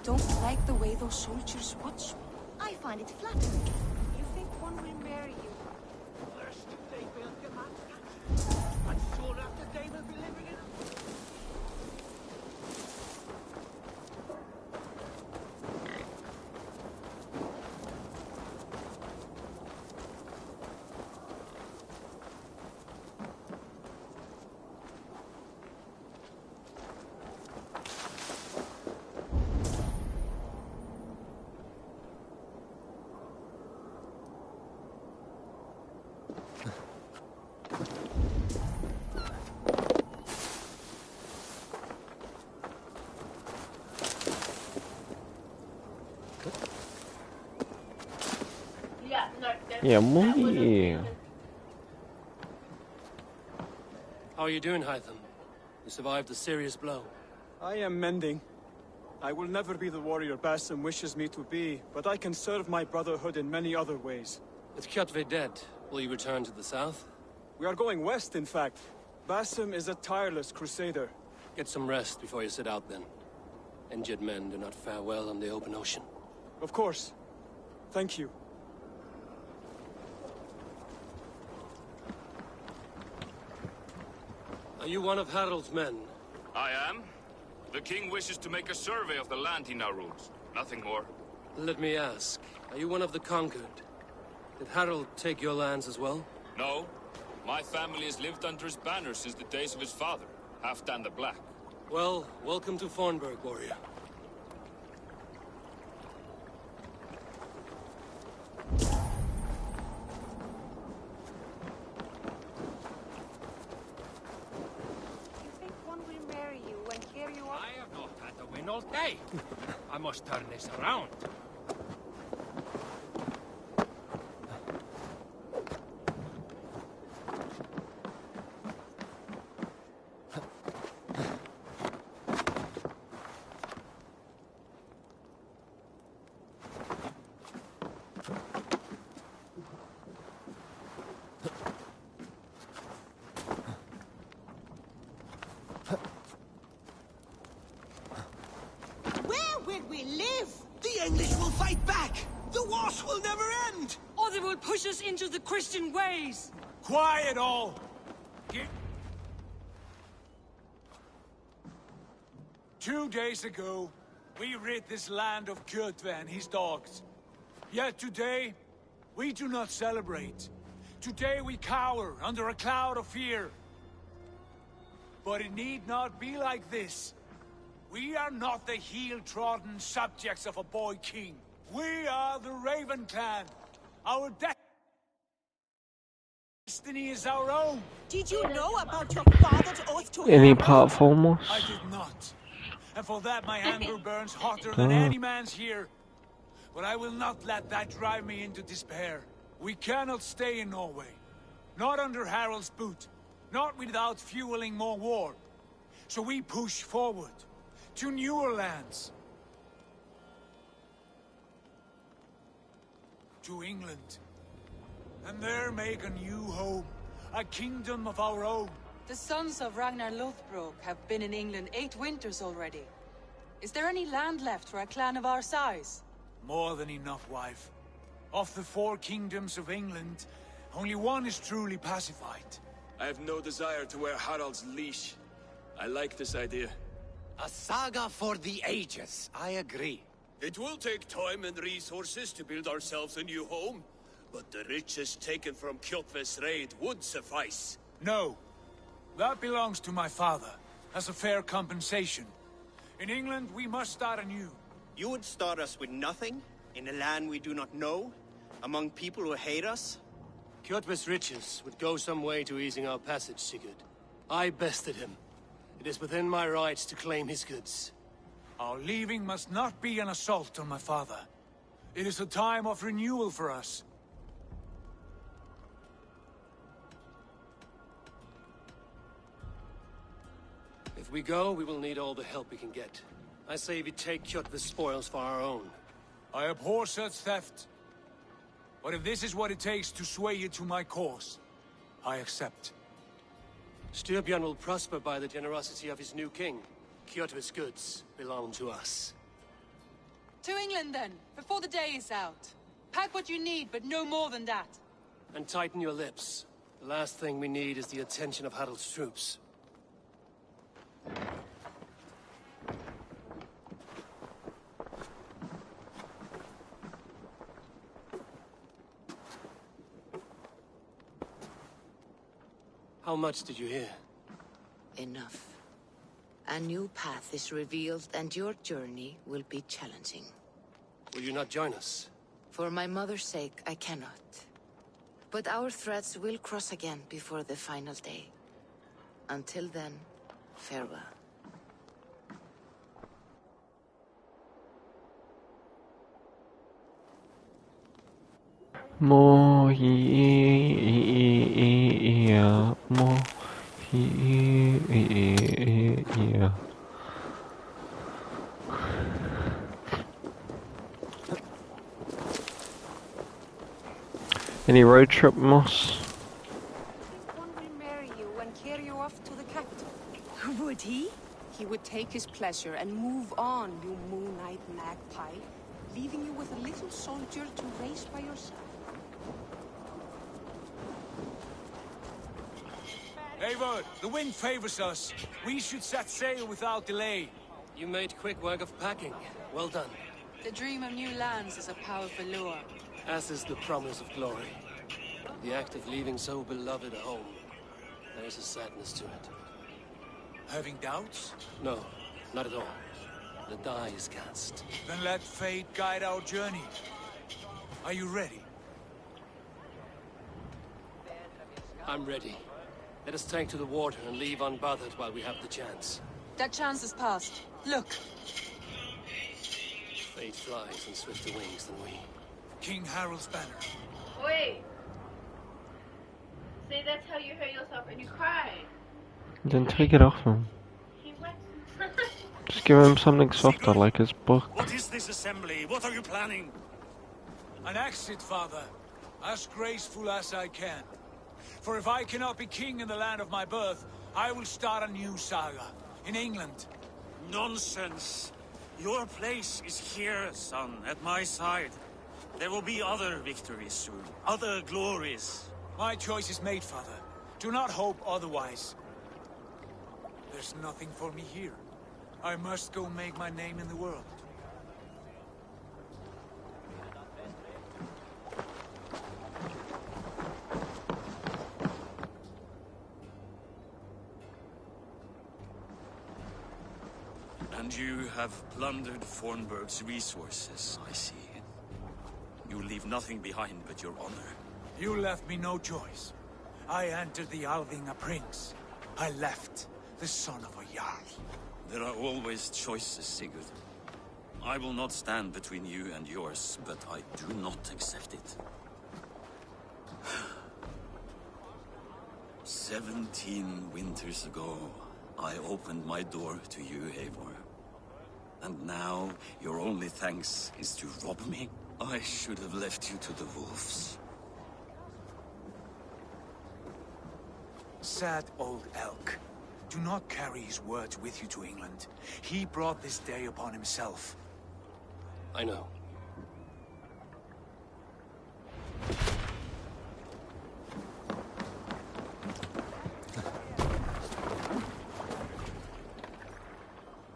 don't like the way those soldiers watch me. I find it flattering. You think one will marry you? First they build the mountain, and soon after they will be living in a... Ya muy. How are you doing, Hytham? You survived a serious blow. I am mending. I will never be the warrior Basim wishes me to be, but I can serve my brotherhood in many other ways. With Kjotve dead, will you return to the south? We are going west, in fact. Basim is a tireless crusader. Get some rest before you set out, then. Injured men do not fare well on the open ocean. Of course. Thank you. Are you one of Harald's men? I am. The king wishes to make a survey of the land he now rules. Nothing more. Let me ask, are you one of the conquered? Did Harald take your lands as well? No. My family has lived under his banner since the days of his father, Halfdan the Black. Well, welcome to Fornburg, warrior. I have not had to win all day. I must turn this around. The English will fight back! The wars will never end! Or they will push us into the Christian ways! Quiet all! 2 days ago, we rid this land of Kjotve and his dogs. Yet today, we do not celebrate. Today we cower under a cloud of fear. But it need not be like this. We are not the heel-trodden subjects of a boy king. We are the Raven clan. Our destiny is our own. Did you know about your father's oath to Any Harald? platformers? I did not. And for that my anger burns hotter than any man's here. But I will not let that drive me into despair. We cannot stay in Norway. Not under Harald's boot. Not without fueling more war. So we push forward. To newer lands. To England. And there make a new home. A kingdom of our own. The sons of Ragnar Lothbrok have been in England 8 winters already. Is there any land left for a clan of our size? More than enough, wife. Of the 4 kingdoms of England, only one is truly pacified. I have no desire to wear Harald's leash. I like this idea. A saga for the ages, I agree. It will take time and resources to build ourselves a new home, but the riches taken from Kjotve's raid would suffice. No. That belongs to my father, as a fair compensation. In England, we must start anew. You would start us with nothing? In a land we do not know? Among people who hate us? Kjotve's riches would go some way to easing our passage, Sigurd. I bested him. It is within my rights to claim his goods. Our leaving must not be an assault on my father. It is a time of renewal for us. If we go, we will need all the help we can get. I say we take Kjotve's spoils for our own. I abhor such theft. But if this is what it takes to sway you to my cause, I accept. Styrbjörn will prosper by the generosity of his new king. Kjotve's goods belong to us. To England, then, before the day is out. Pack what you need, but no more than that. And tighten your lips. The last thing we need is the attention of Harald's troops. How much did you hear? Enough. A new path is revealed, and your journey will be challenging. Will you not join us? For my mother's sake, I cannot. But our threads will cross again before the final day. Until then, farewell. Any road trip, Moss? One will marry you and carry you off to the capital. Would he? He would take his pleasure and move on, you moon-eyed magpie, leaving you with a little soldier to race by your side. Eivor, the wind favors us. We should set sail without delay. You made quick work of packing. Well done. The dream of new lands is a powerful lure. As is the promise of glory. The act of leaving so beloved a home. There's a sadness to it. Having doubts? No, not at all. The die is cast. Then let fate guide our journey. Are you ready? I'm ready. Let us take to the water and leave unbothered while we have the chance. That chance is past. Look! Fate flies on swifter wings than we. King Harald's banner. Wait. See, that's how you hurt yourself and you cry. Then take it off him. He went. Just give him something softer, like his book. What is this assembly? What are you planning? An exit, father. As graceful as I can. For if I cannot be king in the land of my birth, I will start a new saga. In England. Nonsense. Your place is here, son, at my side. There will be other victories soon. Other glories. My choice is made, father. Do not hope otherwise. There's nothing for me here. I must go make my name in the world. And you have plundered Fornburg's resources, I see. You leave nothing behind but your honor. You left me no choice. I entered the Alving a prince. I left the son of a Jarl. There are always choices, Sigurd. I will not stand between you and yours, but I do not accept it. 17 winters ago, I opened my door to you, Eivor. And now, your only thanks is to rob me? I should have left you to the wolves. Sad old elk. Do not carry his words with you to England. He brought this day upon himself. I know.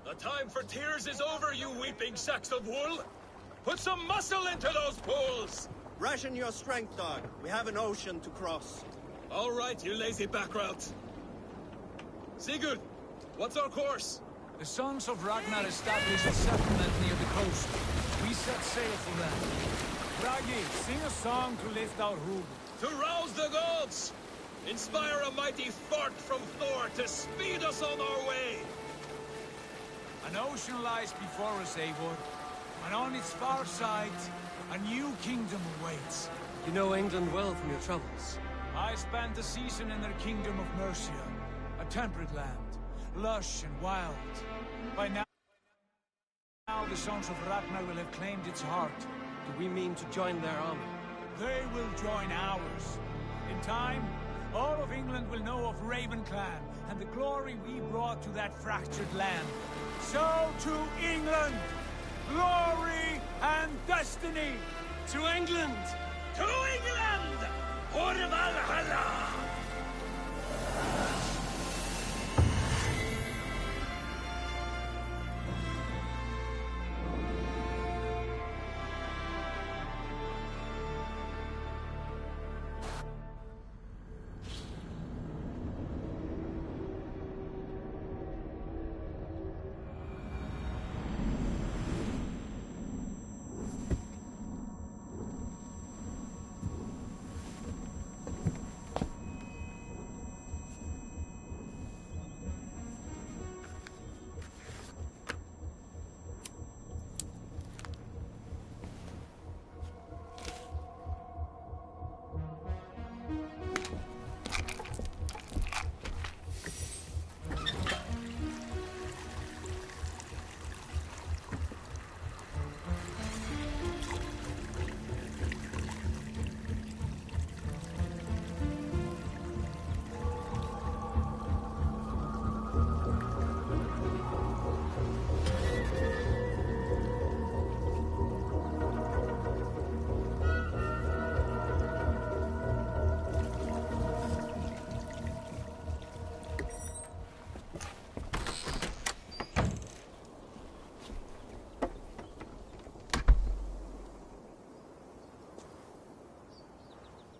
The time for tears is over, you weeping sacks of wool! Put some muscle into those pools! Ration your strength, dog. We have an ocean to cross. All right, you lazy backrout. Sigurd, what's our course? The sons of Ragnar established a settlement near the coast. We set sail for them. Bragi, sing a song to lift our hood. To rouse the gods! Inspire a mighty fart from Thor to speed us on our way! An ocean lies before us, Eivor. And on its far side, a new kingdom awaits. You know England well from your travels. I spent a season in their kingdom of Mercia. A temperate land, lush and wild. By now the sons of Ragnar will have claimed its heart. Do we mean to join their army? They will join ours. In time, all of England will know of Raven Clan and the glory we brought to that fractured land. So to England! glory, and destiny! To England! To England! For Valhalla!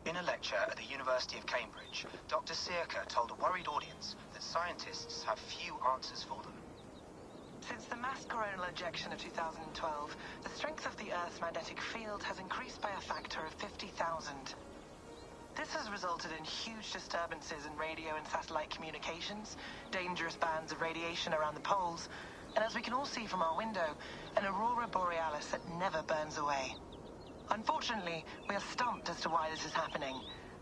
In a lecture at the University of Cambridge, Dr. Circa told a worried audience that scientists have few answers for them. Since the mass coronal ejection of 2012, the strength of the Earth's magnetic field has increased by a factor of 50,000. This has resulted in huge disturbances in radio and satellite communications, dangerous bands of radiation around the poles, and as we can all see from our window, an aurora borealis that never burns away. Unfortunately, we are stumped as to why this is happening,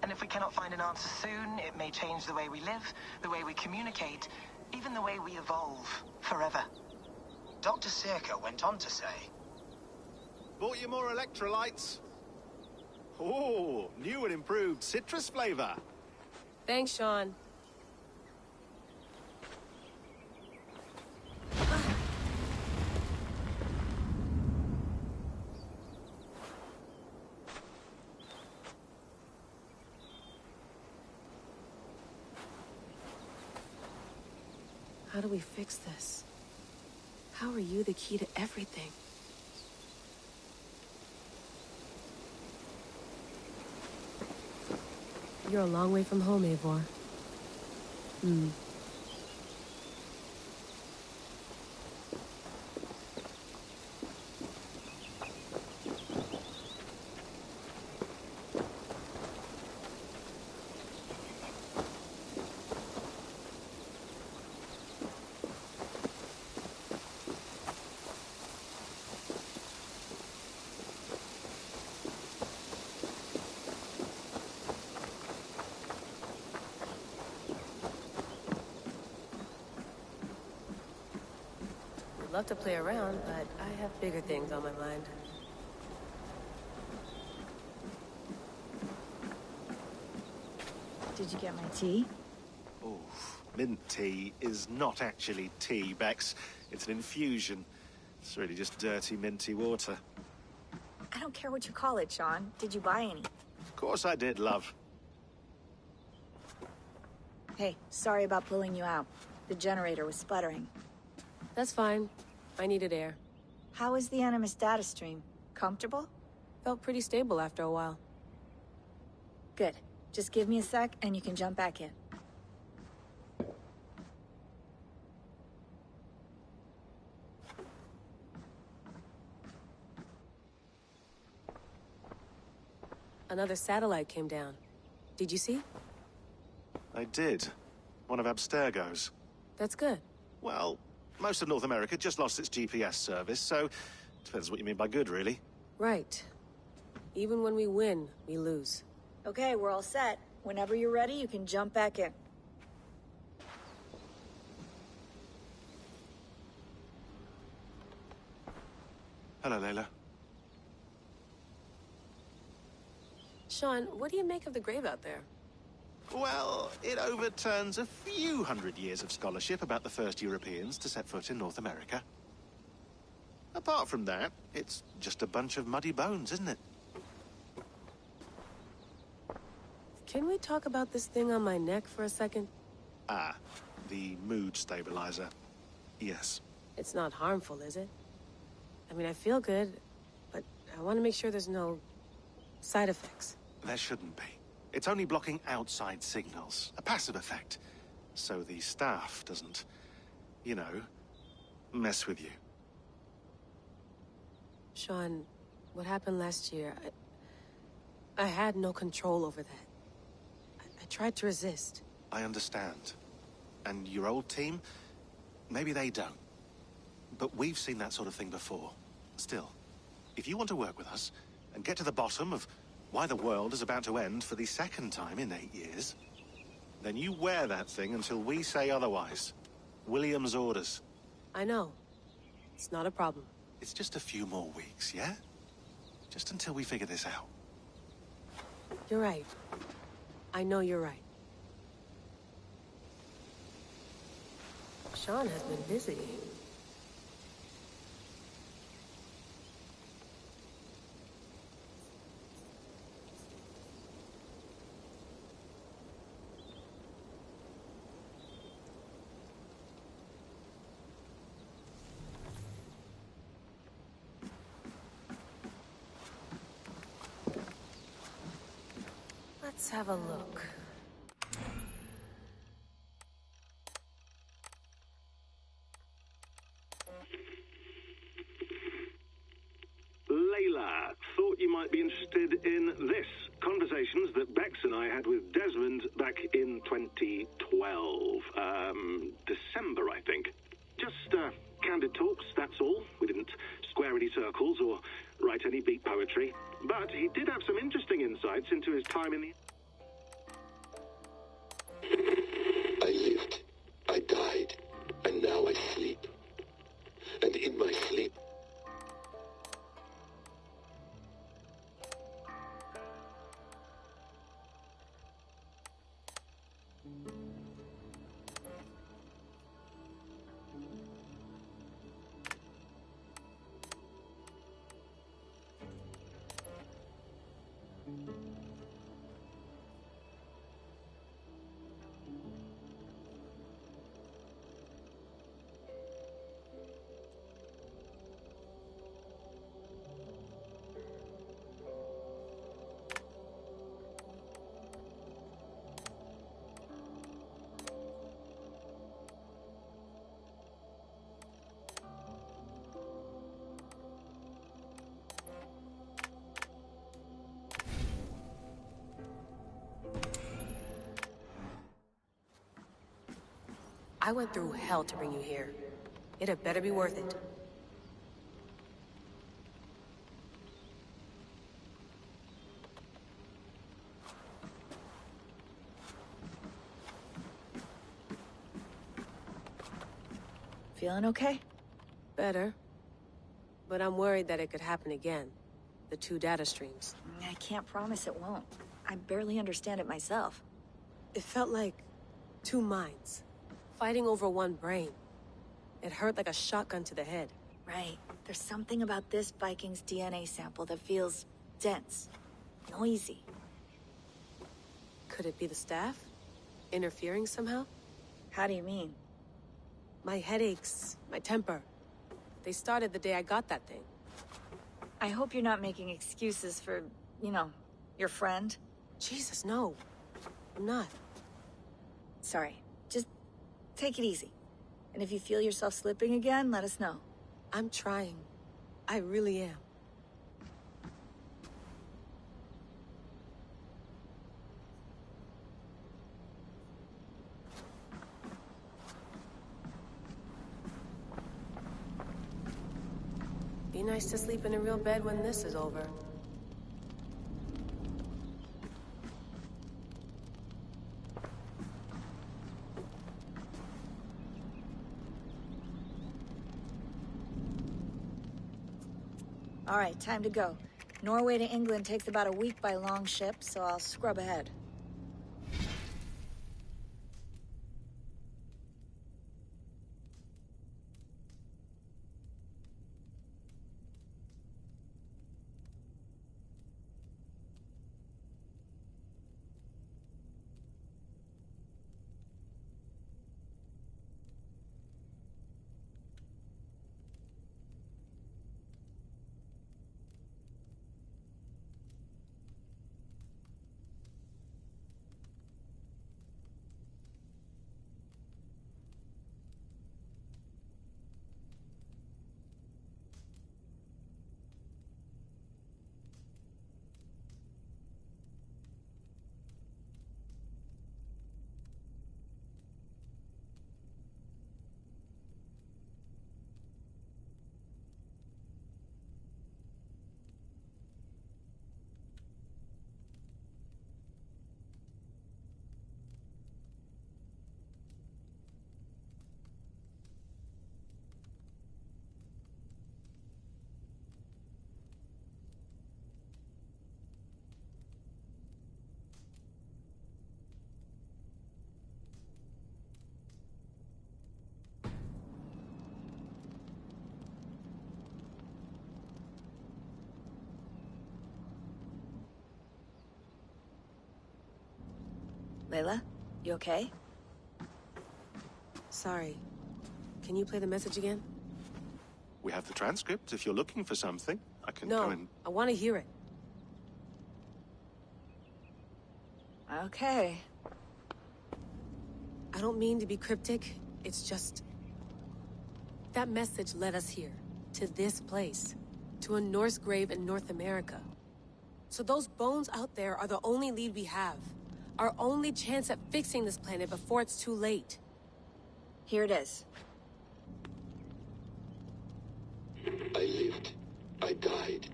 and if we cannot find an answer soon, it may change the way we live, the way we communicate, even the way we evolve, forever. Dr. Circa went on to say, "Bought you more electrolytes? Oh, new and improved citrus flavor." Thanks, Sean. How do we fix this? How are you the key to everything? You're a long way from home, Eivor. I'd love to play around, but I have bigger things on my mind. Did you get my tea? Oh, mint tea is not actually tea, Bex. It's an infusion. It's really just dirty, minty water. I don't care what you call it, Sean. Did you buy any? Of course I did, love. Hey, sorry about pulling you out. The generator was sputtering. That's fine. I needed air. How was the Animus data stream? Comfortable? Felt pretty stable after a while. Good. Just give me a sec and you can jump back in. Another satellite came down. Did you see? I did. One of Abstergo's. That's good. Well, most of North America just lost its GPS service, so depends what you mean by good, really. Right. Even when we win, we lose. Okay, we're all set. Whenever you're ready, you can jump back in. Hello, Layla. Sean, what do you make of the grave out there? Well, it overturns a few hundred years of scholarship about the first Europeans to set foot in North America. Apart from that, it's just a bunch of muddy bones, isn't it? Can we talk about this thing on my neck for a second? Ah, the mood stabilizer. Yes. It's not harmful, is it? I mean, I feel good, but I want to make sure there's no side effects. There shouldn't be. It's only blocking outside signals, a passive effect. So the staff doesn't, you know, mess with you. Sean, what happened last year, I had no control over that. I tried to resist. I understand. And your old team, maybe they don't. But we've seen that sort of thing before. Still, if you want to work with us and get to the bottom of why the world is about to end for the second time in 8 years, then you wear that thing until we say otherwise. William's orders. I know. It's not a problem. It's just a few more weeks, yeah? Just until we figure this out. You're right. I know you're right. Sean has been busy. Let's have a look. Layla, thought you might be interested in this. Conversations that Bex and I had with Desmond back in 2012. December, I think. Just, candid talks, that's all. We didn't square any circles or write any beat poetry. But he did have some interesting insights into his time in the... I lived, I died, and now I sleep. And in my sleep, I went through hell to bring you here. It had better be worth it. Feeling okay? Better. But I'm worried that it could happen again. The two data streams. I can't promise it won't. I barely understand it myself. It felt like two minds, fighting over one brain. It hurt like a shotgun to the head. Right. There's something about this Viking's DNA sample that feels dense, noisy. Could it be the staff? Interfering somehow? How do you mean? My headaches, my temper. They started the day I got that thing. I hope you're not making excuses for, you know, your friend. Jesus, no. I'm not. Sorry. Just take it easy. And if you feel yourself slipping again, let us know. I'm trying. I really am. Be nice to sleep in a real bed when this is over. All right, time to go. Norway to England takes about a week by long ship, so I'll scrub ahead. Layla, you okay? Sorry. Can you play the message again? We have the transcript. If you're looking for something, I can go and... I want to hear it. Okay. I don't mean to be cryptic. It's just... that message led us here. To this place. To a Norse grave in North America. So those bones out there are the only lead we have. Our only chance at fixing this planet before it's too late. Here it is. I lived, I died,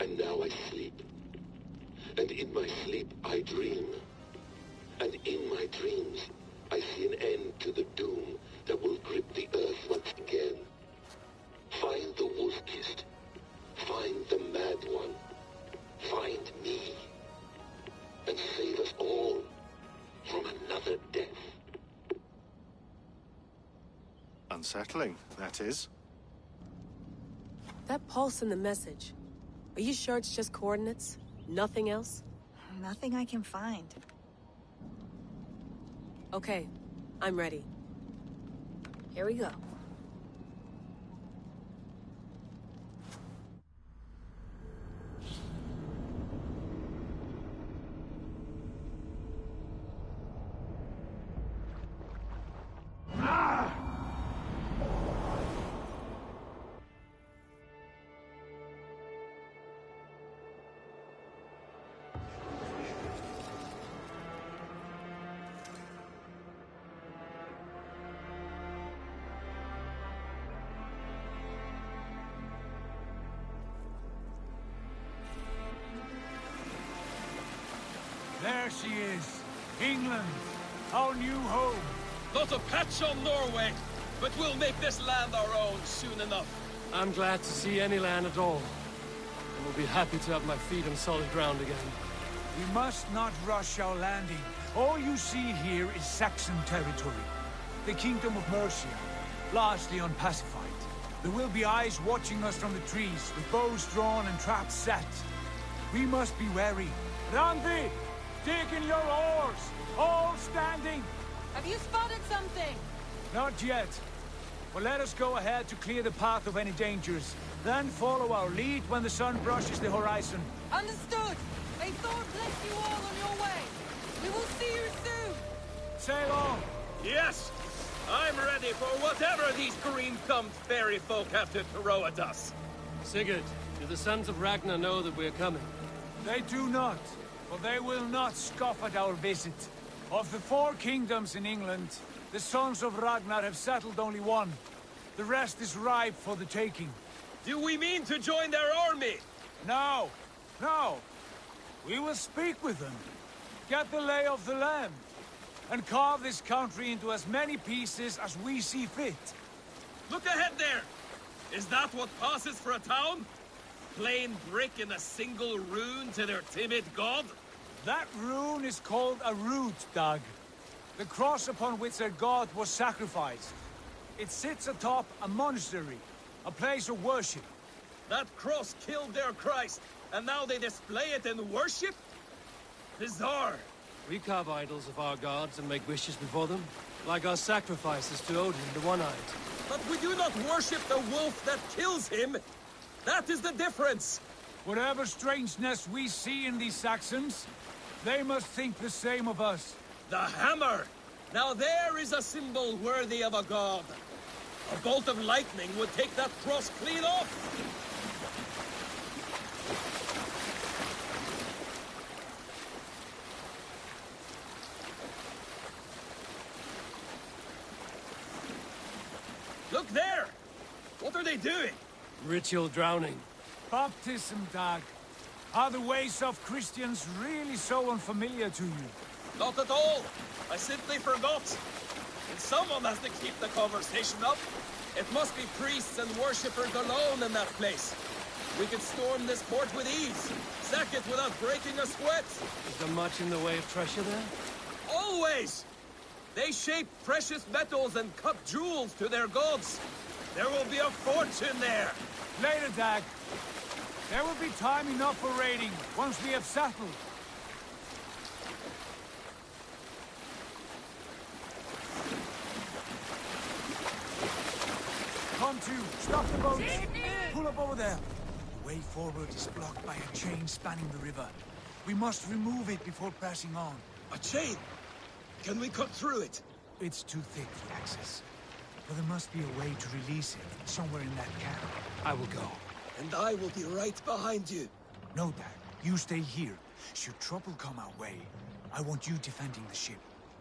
and now I sleep. And in my sleep I dream. And in my dreams I see an end to the doom that will grip the earth once again. Find the wolf-kissed. Find the mad one. Find me. And save us all from another death. Unsettling, that is. That pulse in the message. Are you sure it's just coordinates? Nothing else? Nothing I can find. Okay, I'm ready. Here we go. There she is. England, our new home. Not a patch on Norway, but we'll make this land our own soon enough. I'm glad to see any land at all. And will be happy to have my feet on solid ground again. We must not rush our landing. All you see here is Saxon territory. The Kingdom of Mercia, largely unpacified. There will be eyes watching us from the trees, with bows drawn and traps set. We must be wary. Randi! Dig in your oars! All standing! Have you spotted something? Not yet. But let us go ahead to clear the path of any dangers. Then follow our lead when the sun brushes the horizon. Understood! May Thor bless you all on your way! We will see you soon! Sail on! Yes! I'm ready for whatever these green-thumbed fairy folk have to throw at us. Sigurd, do the sons of Ragnar know that we're coming? They do not, but they will not scoff at our visit. Of the 4 kingdoms in England, the sons of Ragnar have settled only one. The rest is ripe for the taking. Do we mean to join their army? No, no. We will speak with them, get the lay of the land, and carve this country into as many pieces as we see fit. Look ahead there! Is that what passes for a town? Plain brick in a single rune to their timid god? That rune is called a root, Dag. The cross upon which their god was sacrificed. It sits atop a monastery, a place of worship. That cross killed their Christ, and now they display it in worship? Bizarre. We carve idols of our gods and make wishes before them, like our sacrifices to Odin, the One-Eyed. But we do not worship the wolf that kills him. That is the difference. Whatever strangeness we see in these Saxons, they must think the same of us. The hammer! Now there is a symbol worthy of a god. A bolt of lightning would take that cross clean off. Look there! What are they doing? Ritual drowning. Baptism, Dag. Are the ways of Christians really so unfamiliar to you? Not at all. I simply forgot. And someone has to keep the conversation up. It must be priests and worshippers alone in that place. We could storm this port with ease. Sack it without breaking a sweat. Is there much in the way of treasure there? Always! They shape precious metals and cut jewels to their gods. There will be a fortune there. Later, Dag. There will be time enough for raiding once we have settled. two, stop the boats! Pull up over there. The way forward is blocked by a chain spanning the river. We must remove it before pressing on. A chain? Can we cut through it? It's too thick for access. But there must be a way to release it, somewhere in that camp. I will go. And I will be right behind you. No, Dad. You stay here. Should trouble come our way, I want you defending the ship.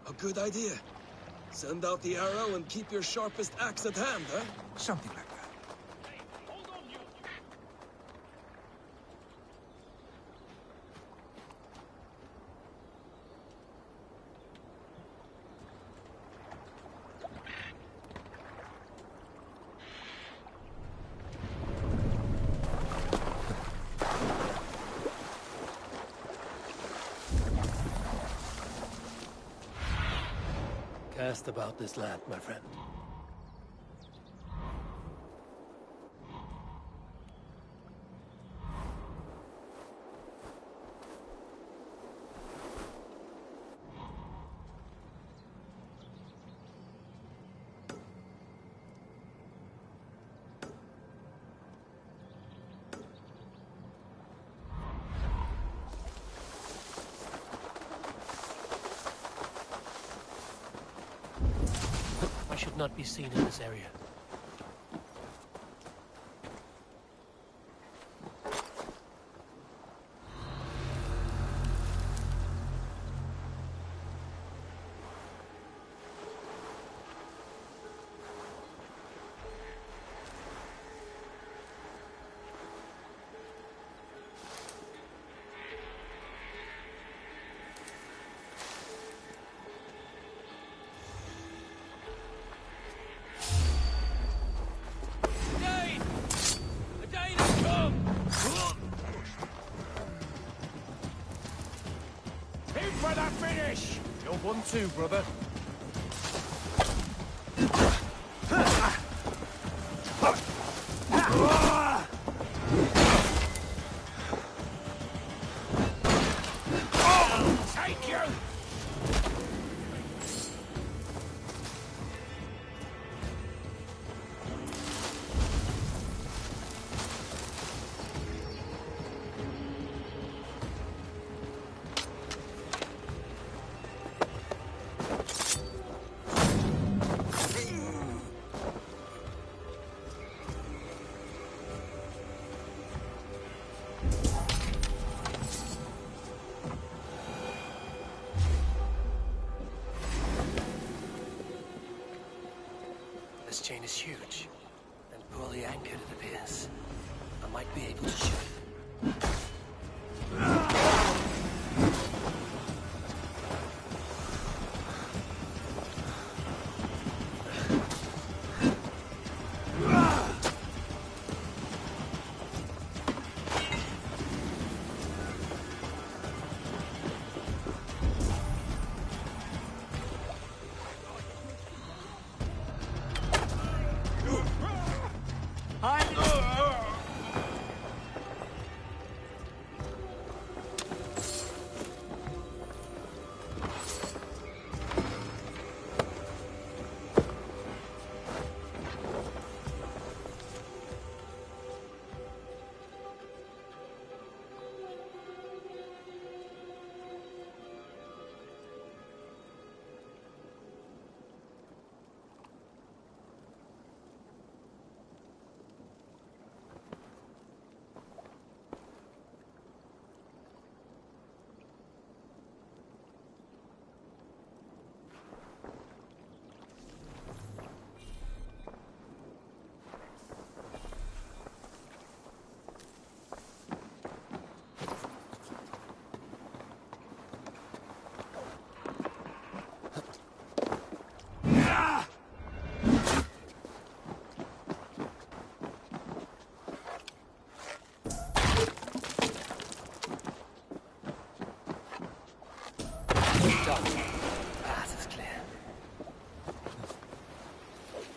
A good idea. Send out the arrow and keep your sharpest axe at hand, huh? Something like that. Cast about this land, my friend. Should not be seen in this area. For the finish! Job 1-2, brother. Take you! This chain is huge, and poorly anchored it appears. I might be able to shoot it. Path is clear.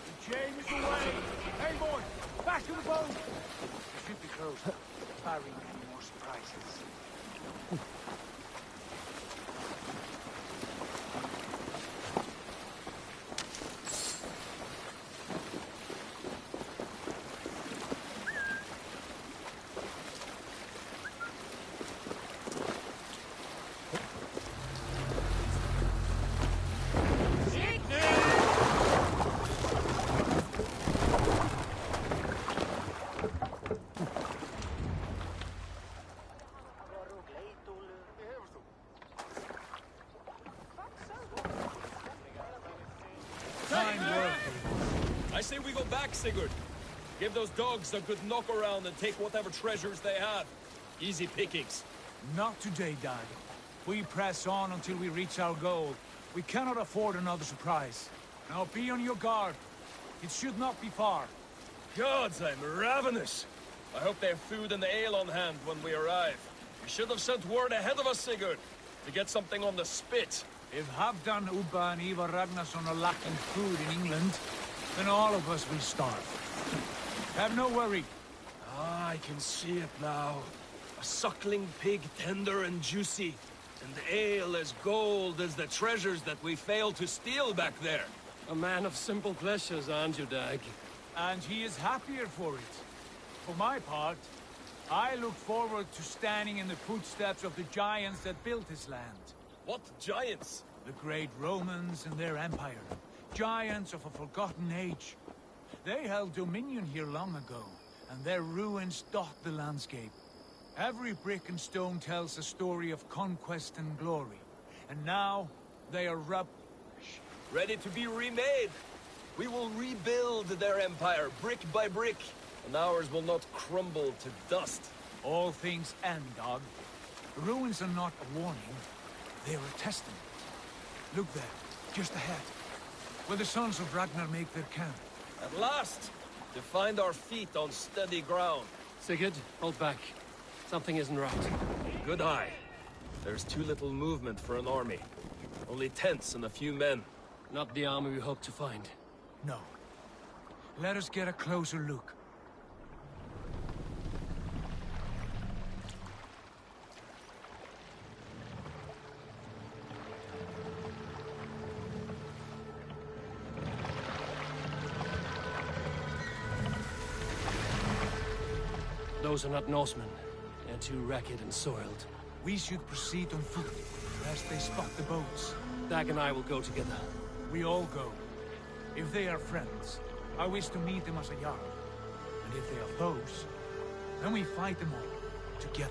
The chain is away! Hey, boy! Back to the boat! It should be closed, barring any more surprises. Fine work. I say we go back, Sigurd. Give those dogs a good knock around and take whatever treasures they have. Easy pickings. Not today, Dad. We press on until we reach our goal. We cannot afford another surprise. Now be on your guard. It should not be far. Gods, I'm ravenous. I hope they have food and ale on hand when we arrive. We should have sent word ahead of us, Sigurd, to get something on the spit. If Halfdan, Ubba and Ivar Ragnarsson are lacking food in England, then all of us will starve. Have no worry. Ah, I can see it now. A suckling pig, tender and juicy. And ale as gold as the treasures that we failed to steal back there. A man of simple pleasures, aren't you, Dag? And he is happier for it. For my part, I look forward to standing in the footsteps of the giants that built this land. What giants? The great Romans and their empire. Giants of a forgotten age. They held dominion here long ago, and their ruins dot the landscape. Every brick and stone tells a story of conquest and glory. And now, they are ready to be remade. We will rebuild their empire, brick by brick, and ours will not crumble to dust. All things end, Dog. The ruins are not a warning, they are a testament. Look there, just ahead, where the sons of Ragnar make their camp. At last, to find our feet on steady ground. Sigurd, hold back. Something isn't right. Good eye. There's too little movement for an army. Only tents and a few men. Not the army we hope to find. No. Let us get a closer look. Those are not Norsemen. They're too ragged and soiled. We should proceed on foot, lest they spot the boats. Dag and I will go together. We all go. If they are friends, I wish to meet them as a Jarl. And if they are foes, then we fight them all, together.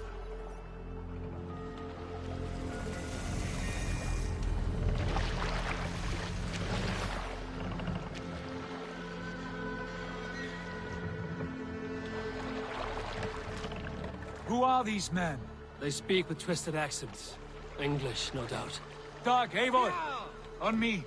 Who are these men? They speak with twisted accents. English, no doubt. Dag, Eivor! On me!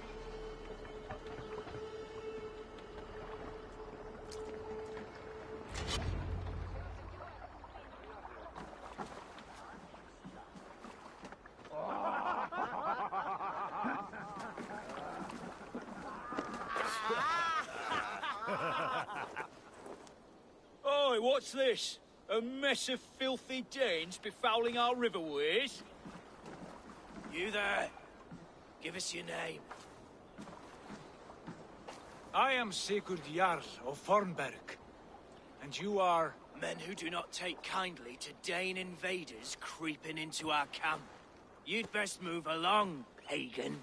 Oi, what's this? A mess of filthy Danes befouling our riverways? You there. Give us your name. I am Sigurd Jarl of Fornberg. And you are... Men who do not take kindly to Dane invaders creeping into our camp. You'd best move along, pagan.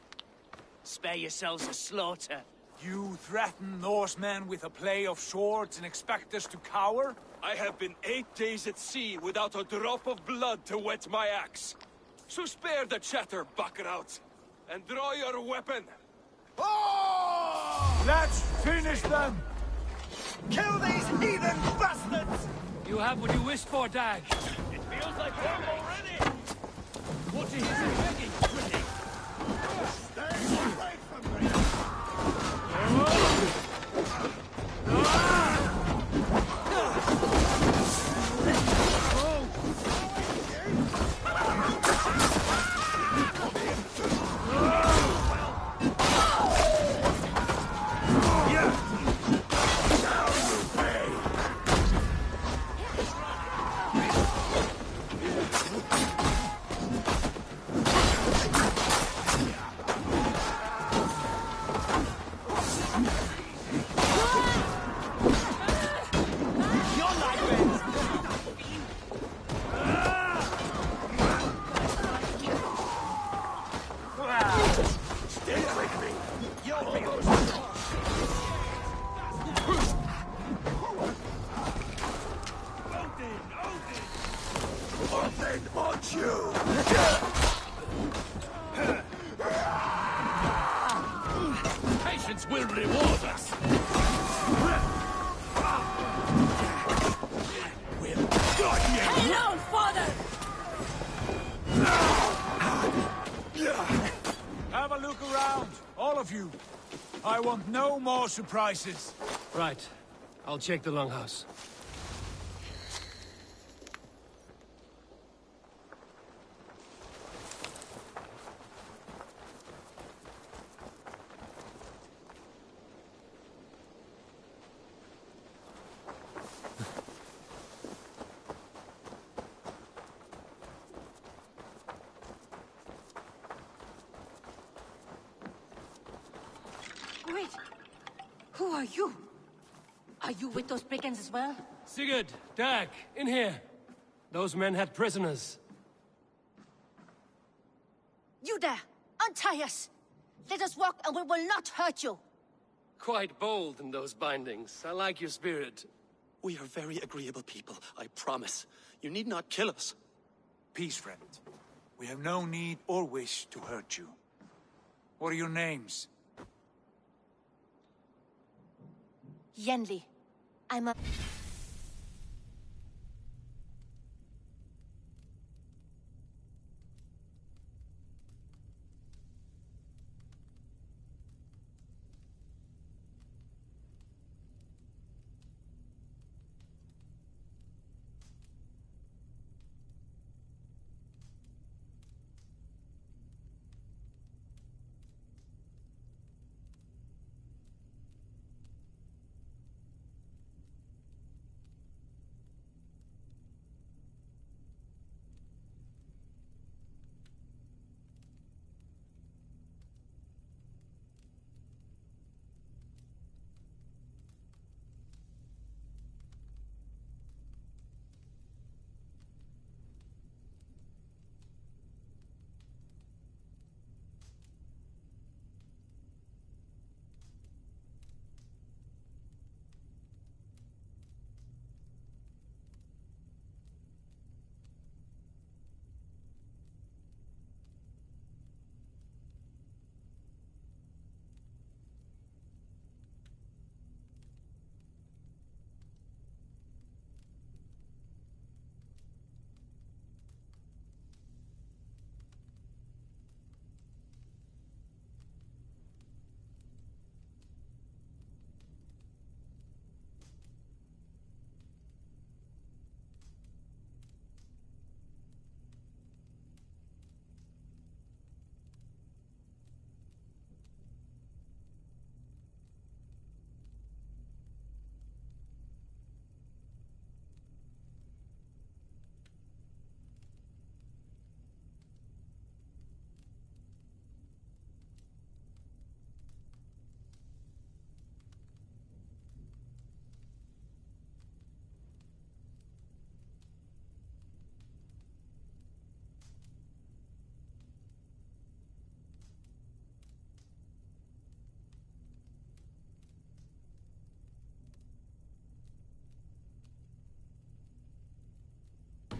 Spare yourselves a slaughter. You threaten Norsemen with a play of swords and expect us to cower? I have been 8 days at sea without a drop of blood to wet my axe. So spare the chatter, Buckerout, and draw your weapon. Oh! Let's finish them! Kill these heathen bastards! You have what you wished for, Dag. It feels like home already! What is begging, pretty? Stay away from me! will reward us. We'll guard you. Hang on, father! Have a look around, all of you. I want no more surprises. Right. I'll check the longhouse. Wait! Who are you? Are you with those brigands as well? Sigurd, Dag, in here. Those men had prisoners. You there! Untie us! Let us walk and we will not hurt you! Quite bold in those bindings. I like your spirit. We are very agreeable people, I promise. You need not kill us. Peace, friend. We have no need or wish to hurt you. What are your names? Yenli. I'm a...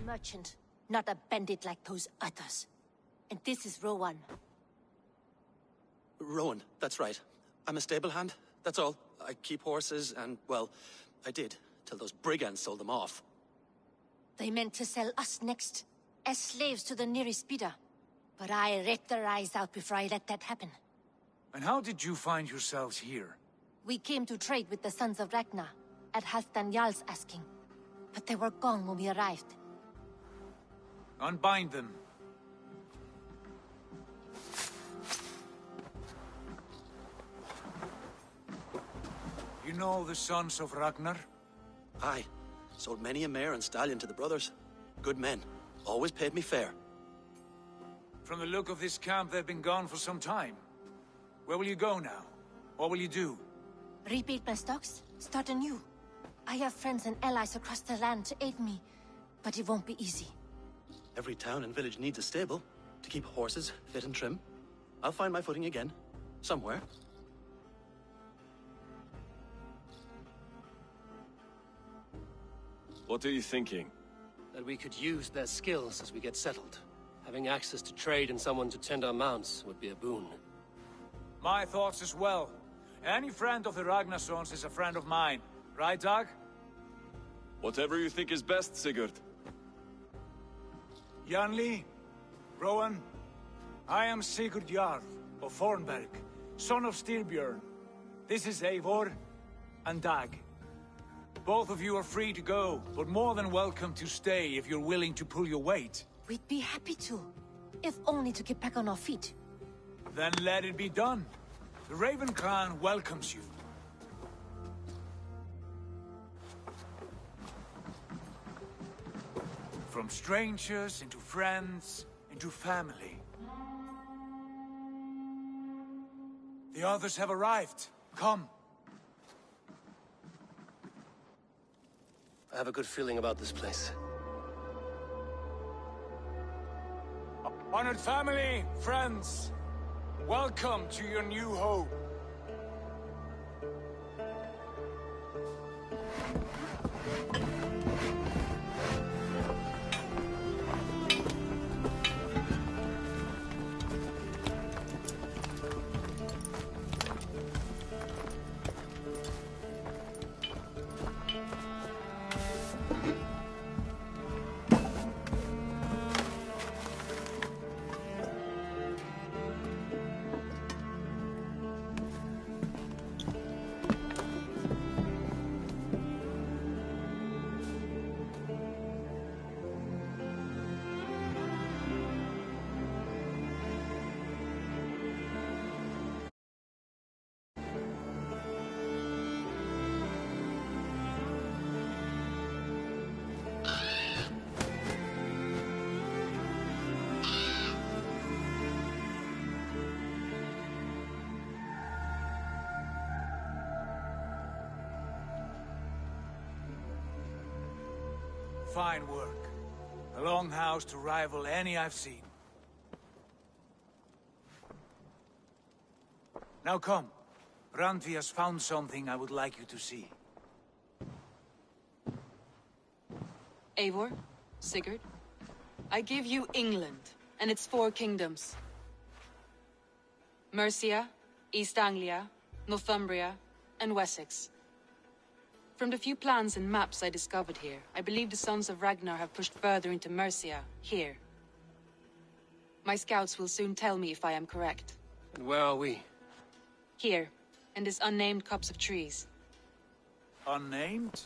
merchant, not a bandit like those others. And this is Rowan. Rowan, that's right. I'm a stable hand, that's all. I keep horses and, well, I did, till those brigands sold them off. They meant to sell us next, as slaves to the nearest bidder. But I ripped their eyes out before I let that happen. And how did you find yourselves here? We came to trade with the Sons of Ragnar, at Halfdan Jarl's asking. But they were gone when we arrived. Unbind them. You know the Sons of Ragnar? Aye. Sold many a mare and stallion to the brothers. Good men. Always paid me fair. From the look of this camp, they've been gone for some time. Where will you go now? What will you do? Rebuild my stocks, start anew. I have friends and allies across the land to aid me, but it won't be easy. Every town and village needs a stable to keep horses fit and trim. I'll find my footing again, somewhere. What are you thinking? That we could use their skills as we get settled. Having access to trade and someone to tend our mounts would be a boon. My thoughts as well. Any friend of the Ragnarsons is a friend of mine. Right, Dag? Whatever you think is best, Sigurd. Janli, Rowan, I am Sigurd Jarl of Fornberg, son of Styrbjörn. This is Eivor and Dag. Both of you are free to go, but more than welcome to stay if you're willing to pull your weight. We'd be happy to, if only to get back on our feet. Then let it be done. The Raven clan welcomes you. From strangers into friends, into family. The others have arrived. Come. I have a good feeling about this place. Honored family, friends, welcome to your new home. Fine work. A longhouse to rival any I've seen. Now come. Randvi has found something I would like you to see. Eivor, Sigurd, I give you England and its 4 kingdoms. Mercia, East Anglia, Northumbria, and Wessex. From the few plans and maps I discovered here, I believe the Sons of Ragnar have pushed further into Mercia, here. My scouts will soon tell me if I am correct. And where are we? Here, in this unnamed copse of trees. Unnamed?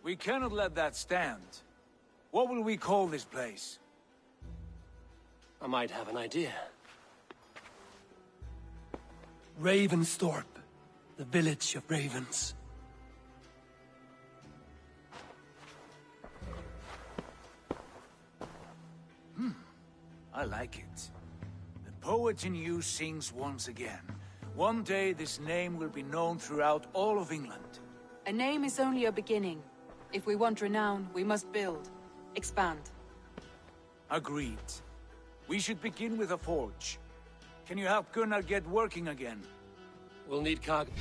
We cannot let that stand. What will we call this place? I might have an idea. Ravensthorpe, the village of ravens. I like it. The poet in you sings once again. One day this name will be known throughout all of England. A name is only a beginning. If we want renown, we must build. Expand. Agreed. We should begin with a forge. Can you help Gunnar get working again? We'll need cargo.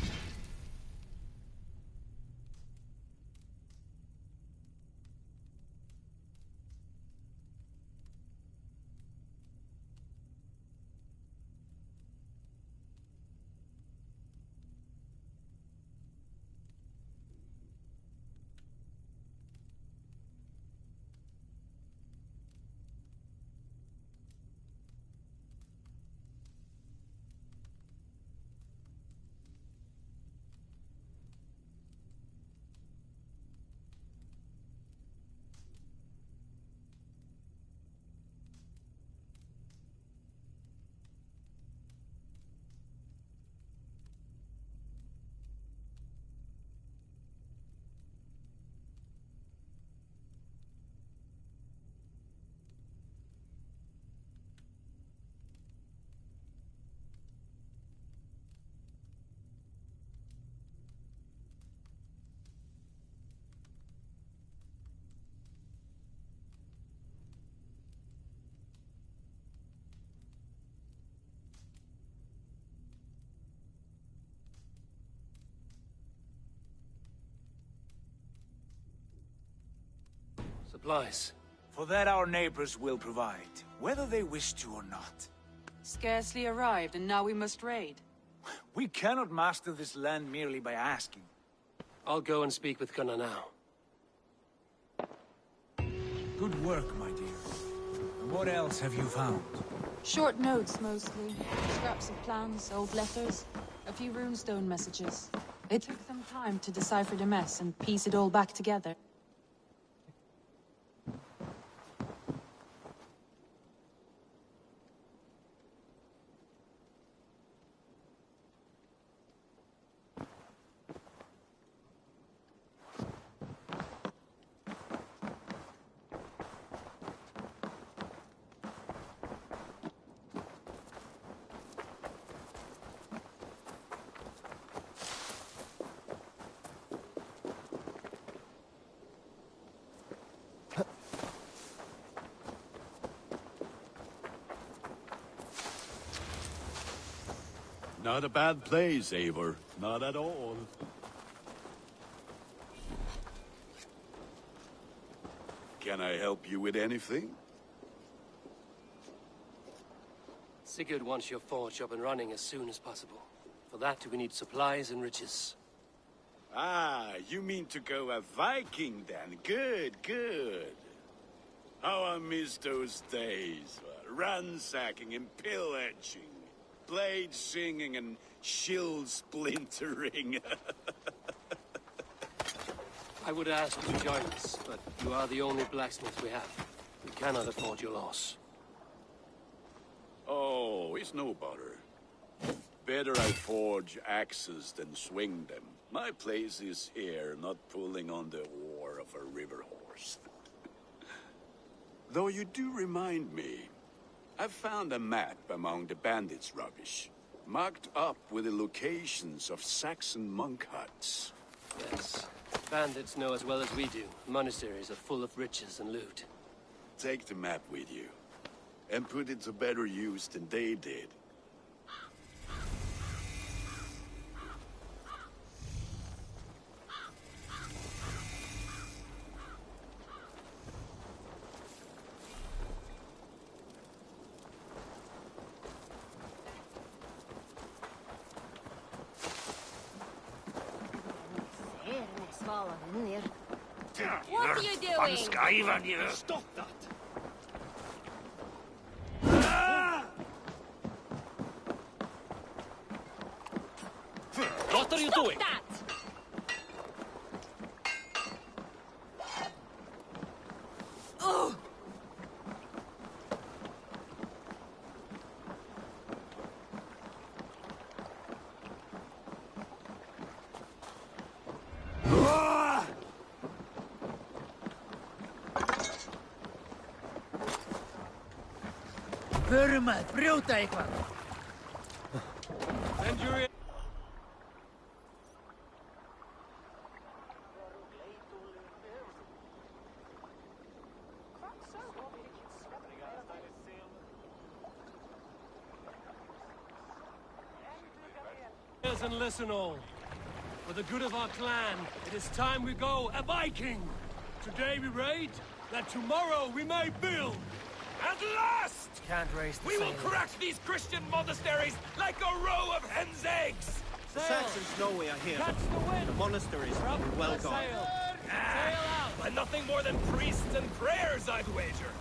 Supplies. For that our neighbors will provide, whether they wish to or not. Scarcely arrived, and now we must raid. We cannot master this land merely by asking. I'll go and speak with Gunnar now. Good work, my dear. And what else have you found? Short notes, mostly. Scraps of plans, old letters, a few runestone messages. It took some time to decipher the mess and piece it all back together. Not a bad place, Eivor. Not at all. Can I help you with anything? Sigurd wants your forge up and running as soon as possible. For that, we need supplies and riches. Ah, you mean to go a Viking then? Good, good. How I miss those days. Ransacking and pillaging. Blade singing and shield splintering. I would ask you to join us, but you are the only blacksmith we have. We cannot afford your loss. Oh, it's no bother. Better I forge axes than swing them. My place is here, not pulling on the oar of a river horse. Though you do remind me, I've found a map among the bandits' rubbish, marked up with the locations of Saxon monk huts. Yes. Bandits know as well as we do. Monasteries are full of riches and loot. Take the map with you, and put it to better use than they did. What are you doing? Stop that! What are you doing? That! Oh! Förum að brjóta eitthvað. And listen all. For the good of our clan, it is time we go a Viking. Today we raid, that tomorrow we may build. At last! Can't raise the We will sail. crack these Christian monasteries like a row of hen's eggs! The Saxons know we are here. The monasteries will be well guarded. But nothing more than priests and prayers, I'd wager.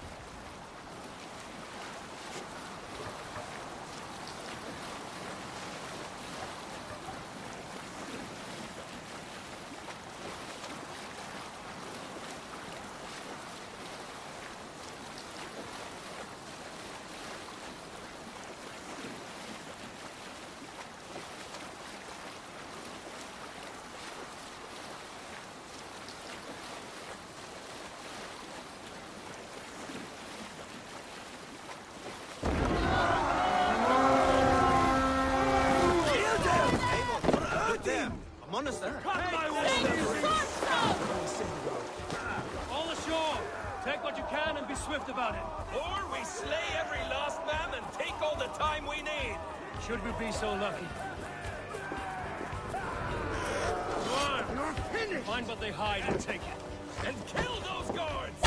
Monastery. All ashore! Take what you can and be swift about it. Or we slay every last man and take all the time we need. Should we be so lucky? Go on! You're finished! Find what they hide and take it. And kill those guards!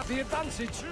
The advantage.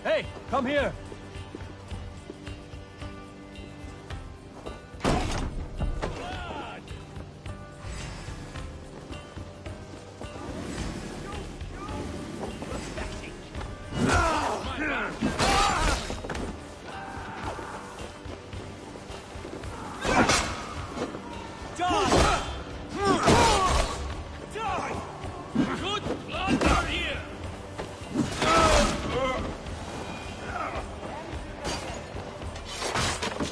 Hey, come here!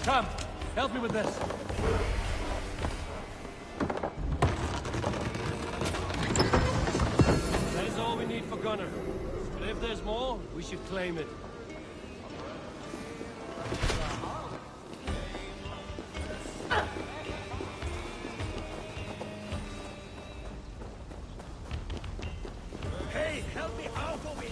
Come, help me with this. That is all we need for Gunner. But if there's more, we should claim it. Hey, help me out over here!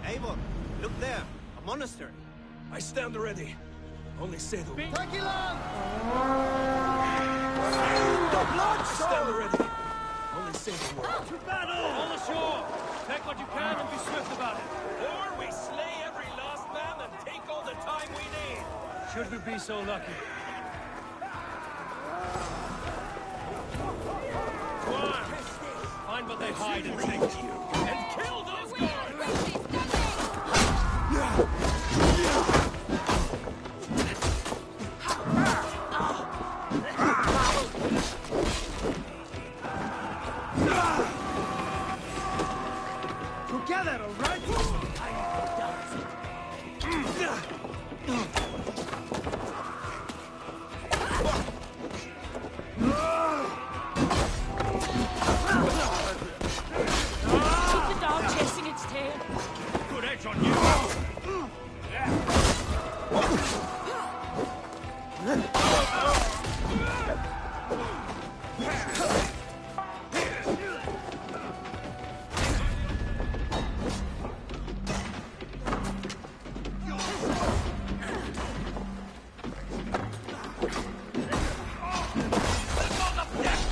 Eivor, look there, a monastery. I stand ready. Only say the word. Tequila! The blood! Stand ready. Only say the word. To battle! All ashore! Take what you can and be swift about it. Or we slay every last man and take all the time we need. Should we be so lucky? To arms! Find what they hide and take it. And kill those guards! Together, all right? Keep the dog chasing its tail. Good edge on you!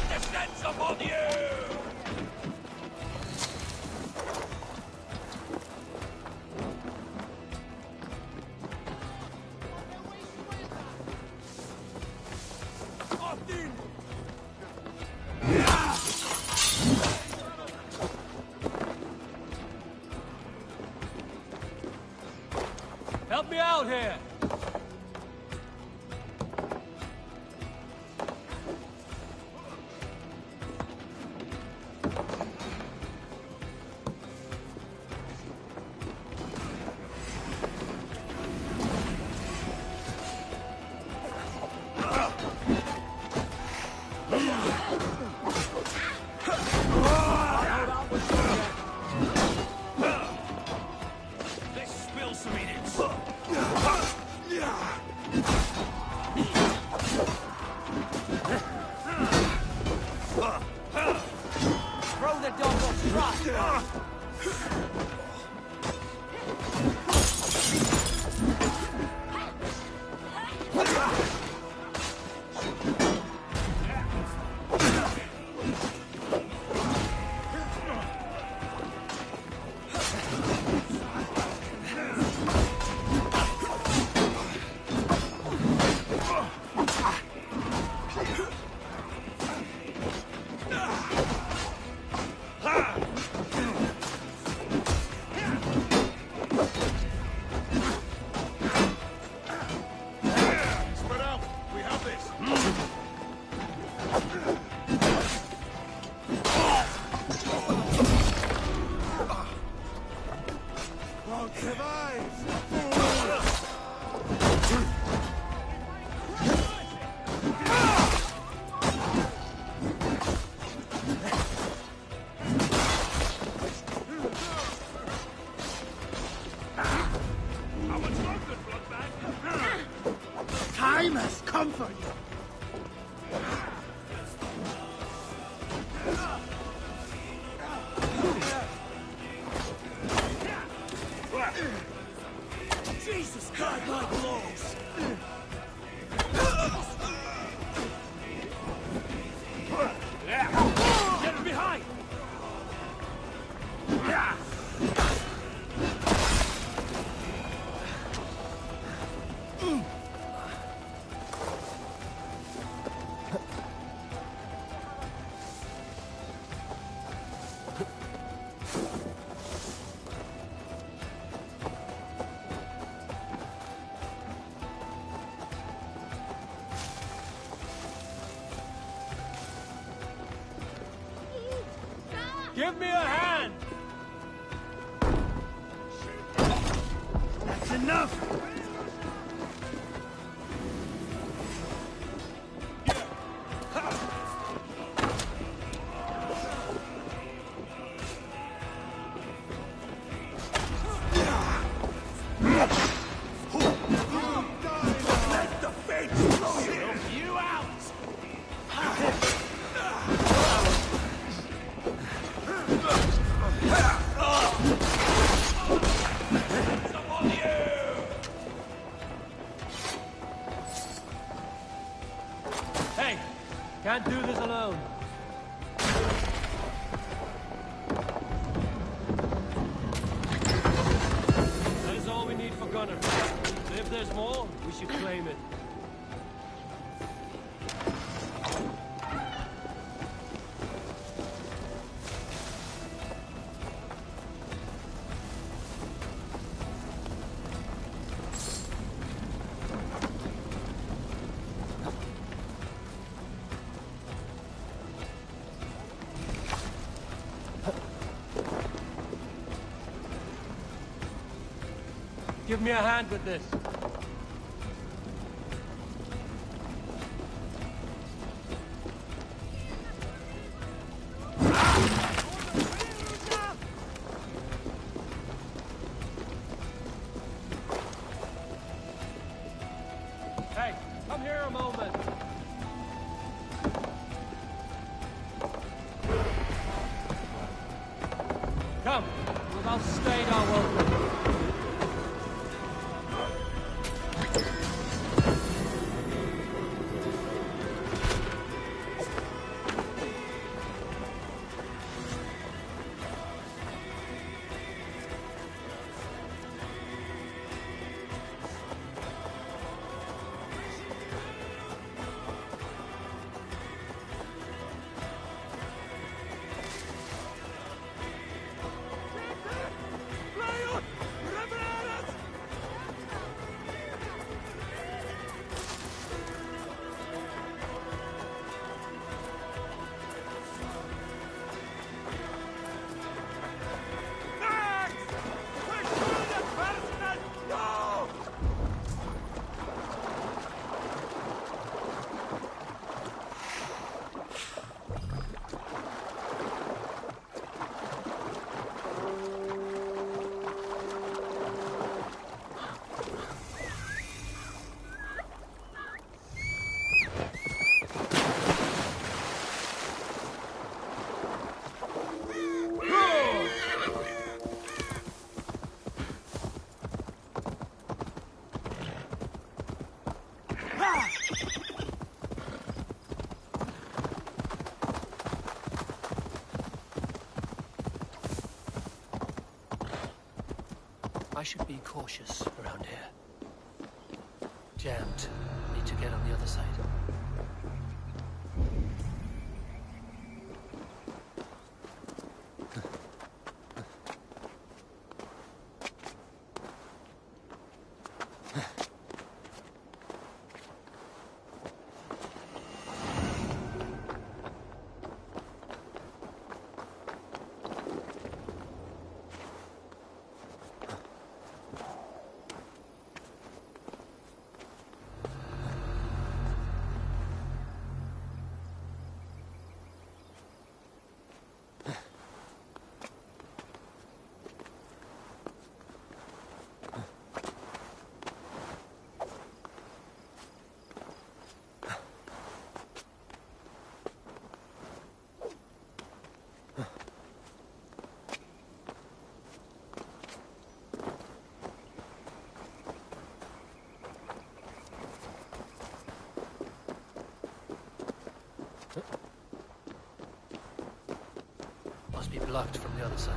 Descends upon you! Help me out here! Let's spill some minutes. Throw the dog off track! Spread out! We have this! Won't survive! How much longer, bloodbag? Time has come for you! Jesus God, my blows! Get him behind! Give me a hand! That's enough! Let the fates blow you out! Can't do this alone. That is all we need for Gunner. And if there's more, we should claim it. Give me a hand with this. Hey, come here a moment. Come, without staying our welcome. I should be cautious around here. Jammed. Need to get on the other side. Must be blocked from the other side.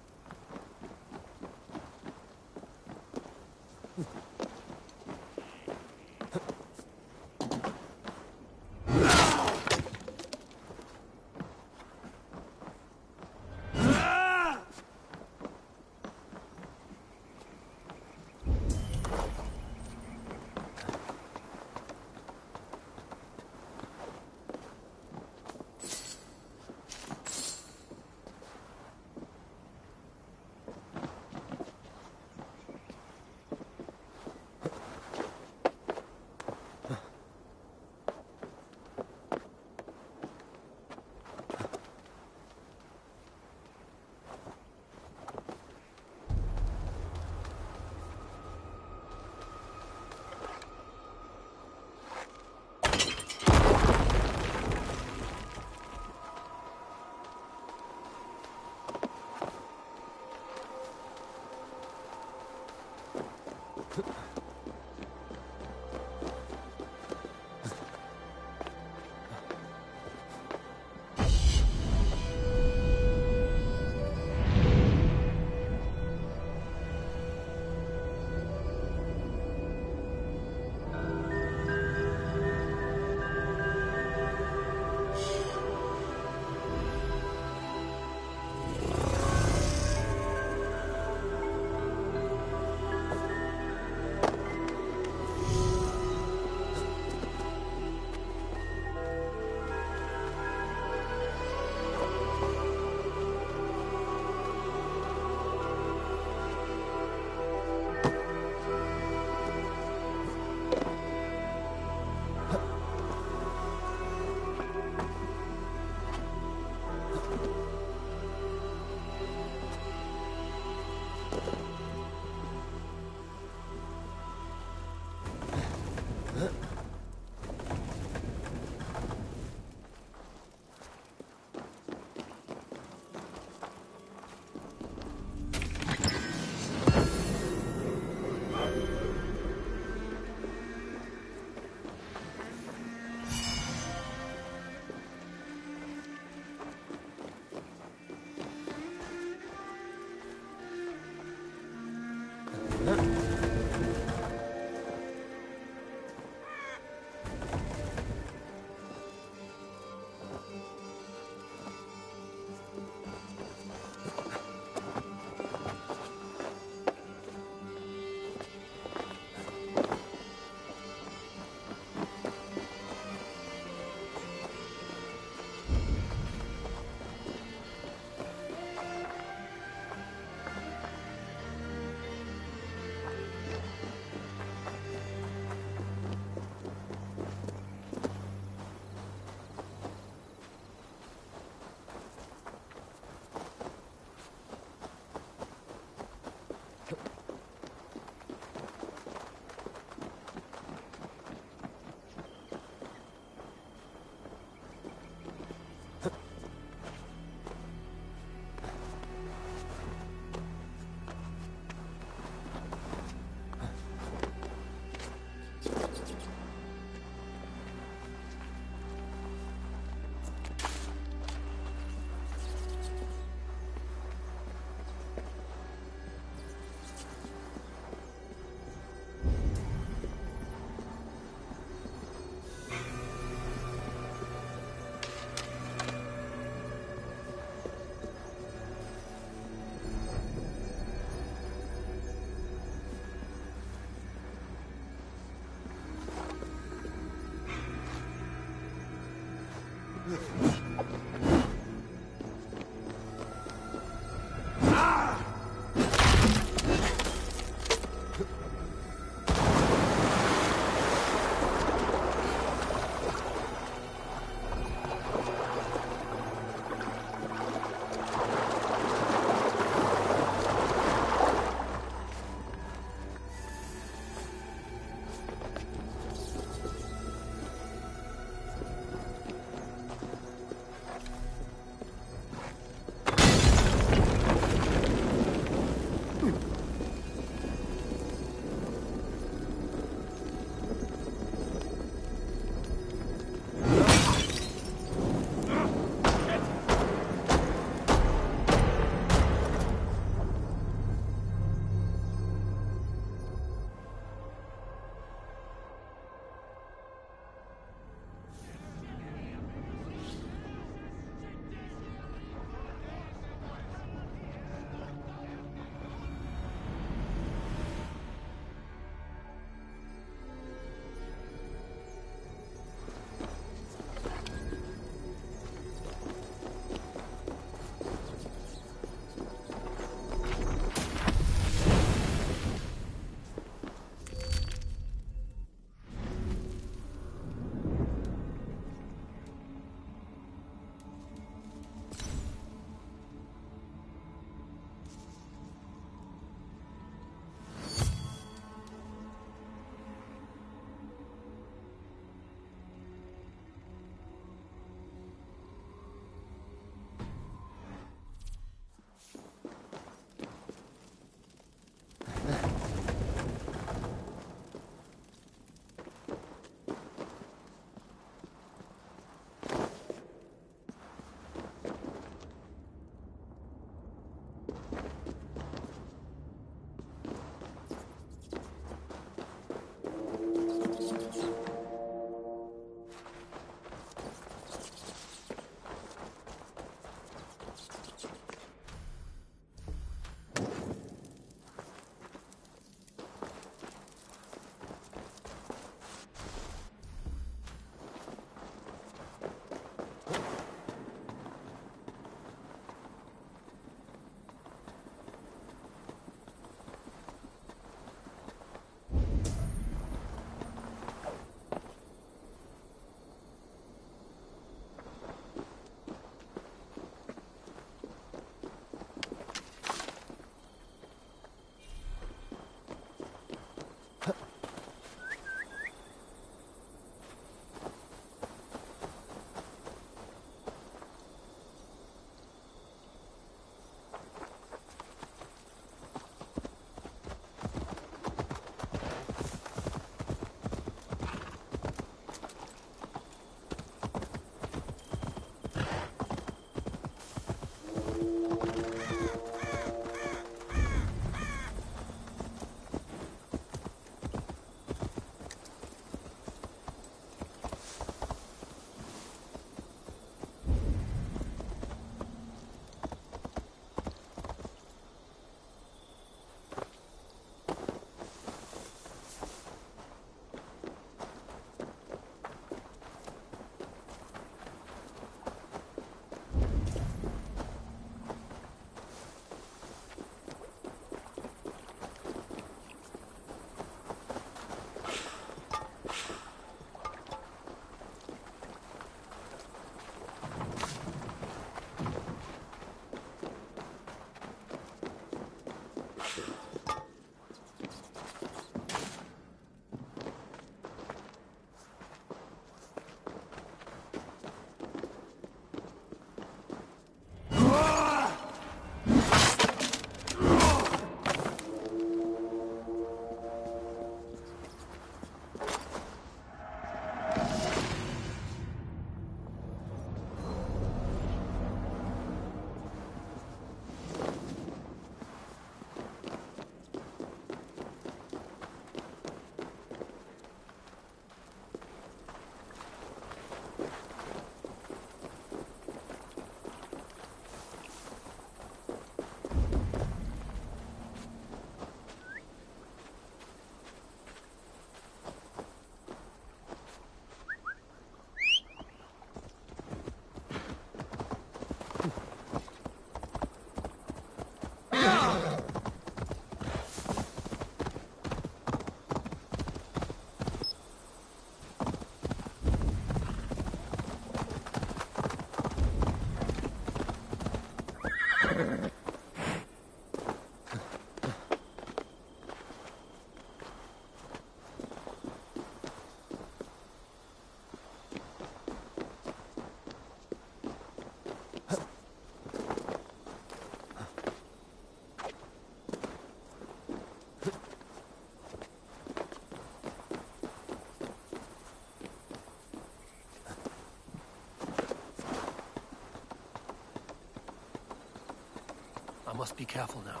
I must be careful now.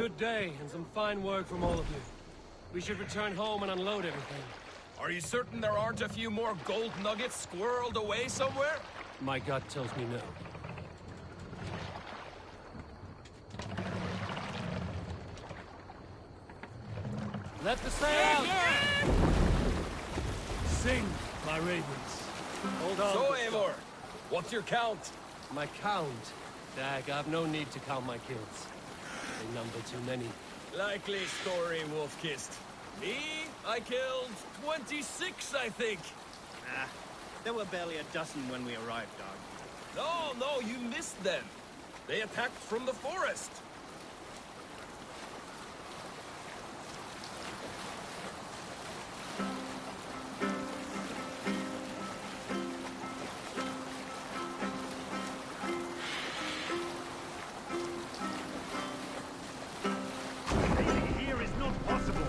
good day and some fine work from all of you. We should return home and unload everything. Are you certain there aren't a few more gold nuggets squirreled away somewhere? My gut tells me no. Let the sail out! Sing, my ravens. Hold on. So, Eivor, what's your count? My count? Dag, I've no need to count my kills. They number too many. Likely story, Wolf-Kissed. Me? I killed 26, I think. Ah, there were barely a dozen when we arrived, dog. No, you missed them. They attacked from the forest. Here is not possible.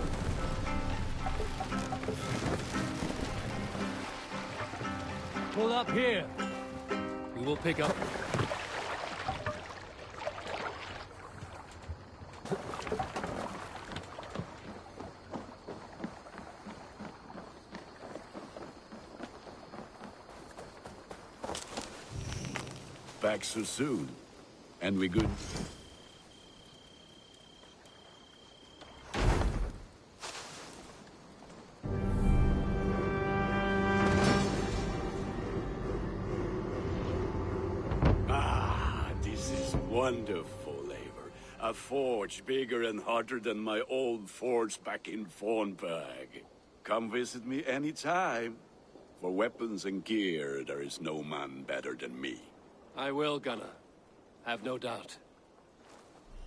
Pull up here. We will pick up. Back so soon. And we good? Ah, this is wonderful, Eivor. A forge bigger and hotter than my old forge back in Fornburg. Come visit me anytime. For weapons and gear, there is no man better than me. I will, Gunnar. Have no doubt.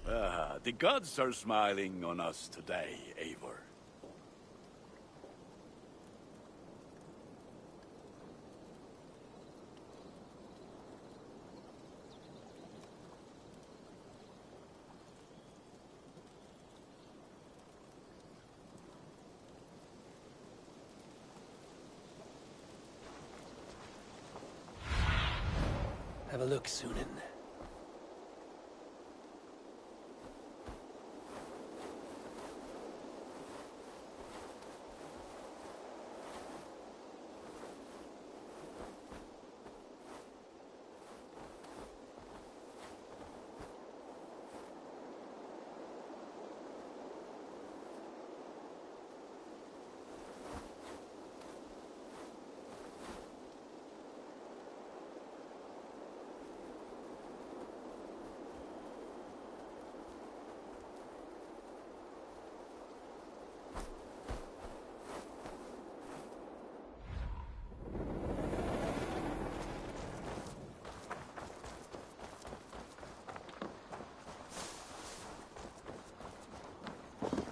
Ah, the gods are smiling on us today, Eivor. Have a look, Sunan.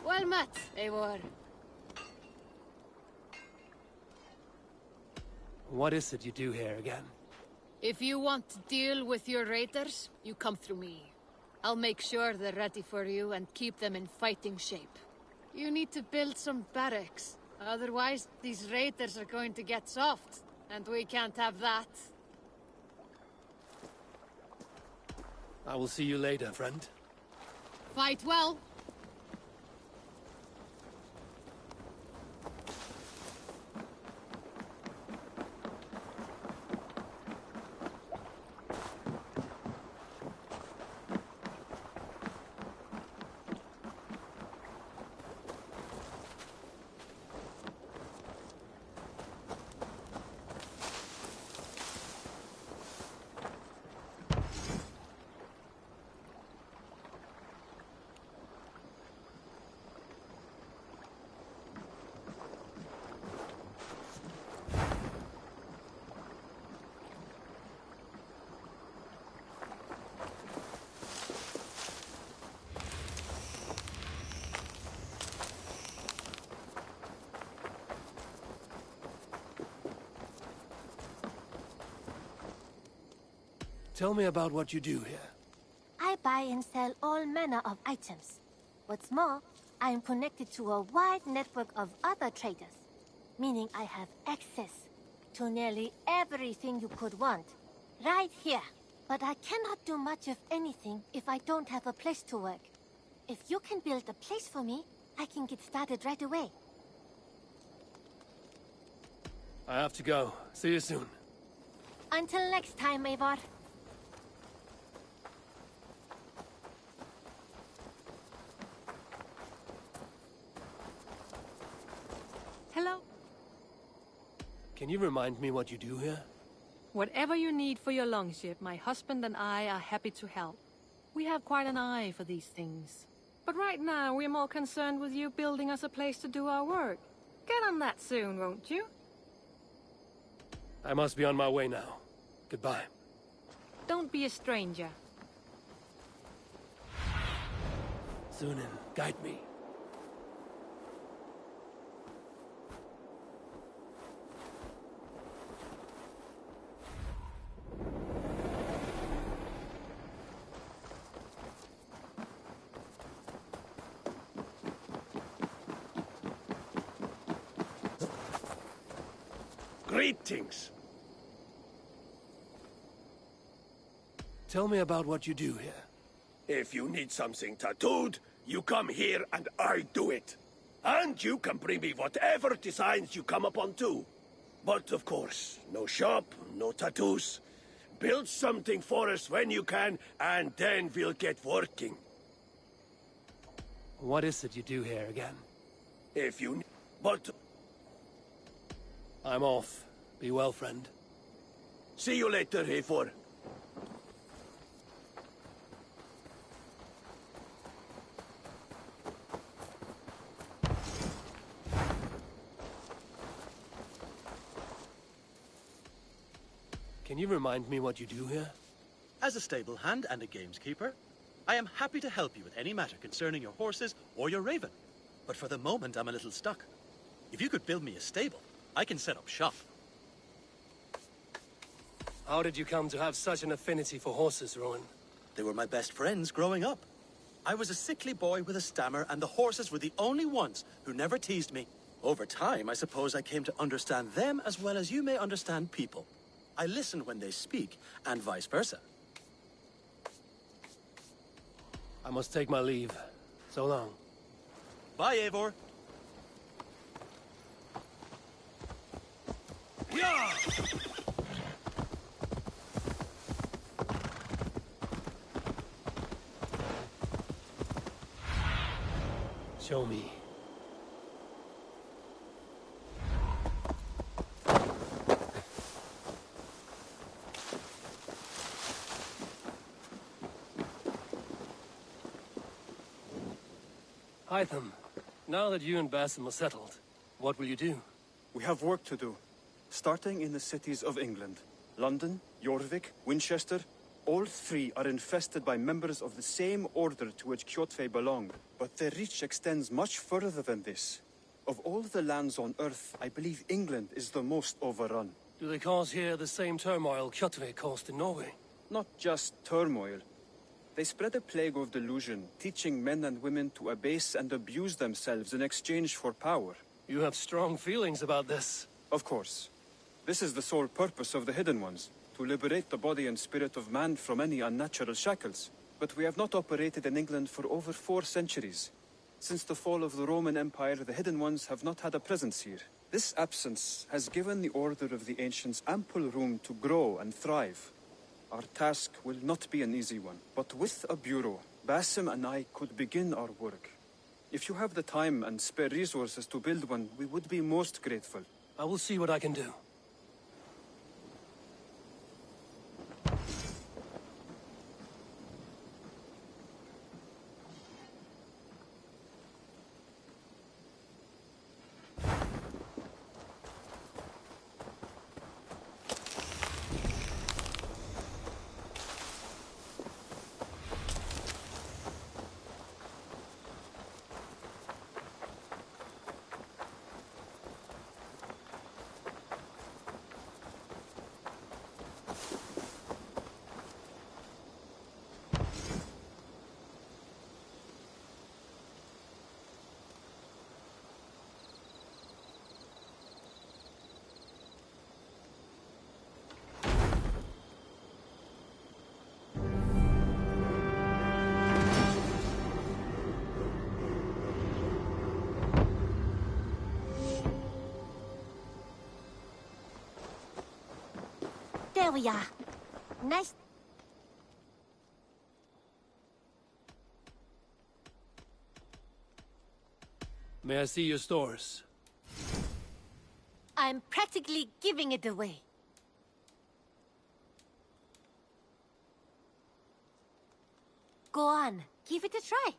Well met, Eivor. What is it you do here again? If you want to deal with your raiders, you come through me. I'll make sure they're ready for you and keep them in fighting shape. You need to build some barracks. Otherwise, these raiders are going to get soft, and we can't have that. I will see you later, friend. Fight well. Tell me about what you do here. I buy and sell all manner of items. What's more, I am connected to a wide network of other traders, meaning I have access to nearly everything you could want, right here. But I cannot do much of anything if I don't have a place to work. If you can build a place for me, I can get started right away. I have to go. See you soon. Until next time, Eivor. Hello. Can you remind me what you do here? Whatever you need for your longship, my husband and I are happy to help. We have quite an eye for these things. But right now, we're more concerned with you building us a place to do our work. Get on that soon, won't you? I must be on my way now. Goodbye. Don't be a stranger. Sunan, guide me. Greetings. Tell me about what you do here. If you need something tattooed, you come here and I do it. And you can bring me whatever designs you come upon too. But of course, no shop, no tattoos. Build something for us when you can, and then we'll get working. What is it you do here again? If you... But... I'm off. Be well, friend. See you later, Eivor. Can you remind me what you do here? As a stable hand and a gameskeeper, I am happy to help you with any matter concerning your horses or your raven. But for the moment, I'm a little stuck. If you could build me a stable, I can set up shop. How did you come to have such an affinity for horses, Rowan? They were my best friends growing up. I was a sickly boy with a stammer, and the horses were the only ones who never teased me. Over time, I suppose I came to understand them as well as you may understand people. I listen when they speak, and vice versa. I must take my leave. So long. Bye, Eivor. Yeah! Show me. Hytham, now that you and Basim are settled, what will you do? We have work to do, starting in the cities of England. London, Jorvik, Winchester, all three are infested by members of the same order to which Kjotve belong, but their reach extends much further than this. Of all the lands on Earth, I believe England is the most overrun. Do they cause here the same turmoil Kjotve caused in Norway? Not just turmoil. They spread a plague of delusion, teaching men and women to abase and abuse themselves in exchange for power. You have strong feelings about this. Of course. This is the sole purpose of the Hidden Ones, to liberate the body and spirit of man from any unnatural shackles. But we have not operated in England for over 4 centuries. Since the fall of the Roman Empire, the Hidden Ones have not had a presence here. This absence has given the Order of the Ancients ample room to grow and thrive. Our task will not be an easy one, but with a bureau, Basim and I could begin our work. If you have the time and spare resources to build one, we would be most grateful. I will see what I can do. we are. Nice. May I see your stores? I'm practically giving it away. Go on, give it a try.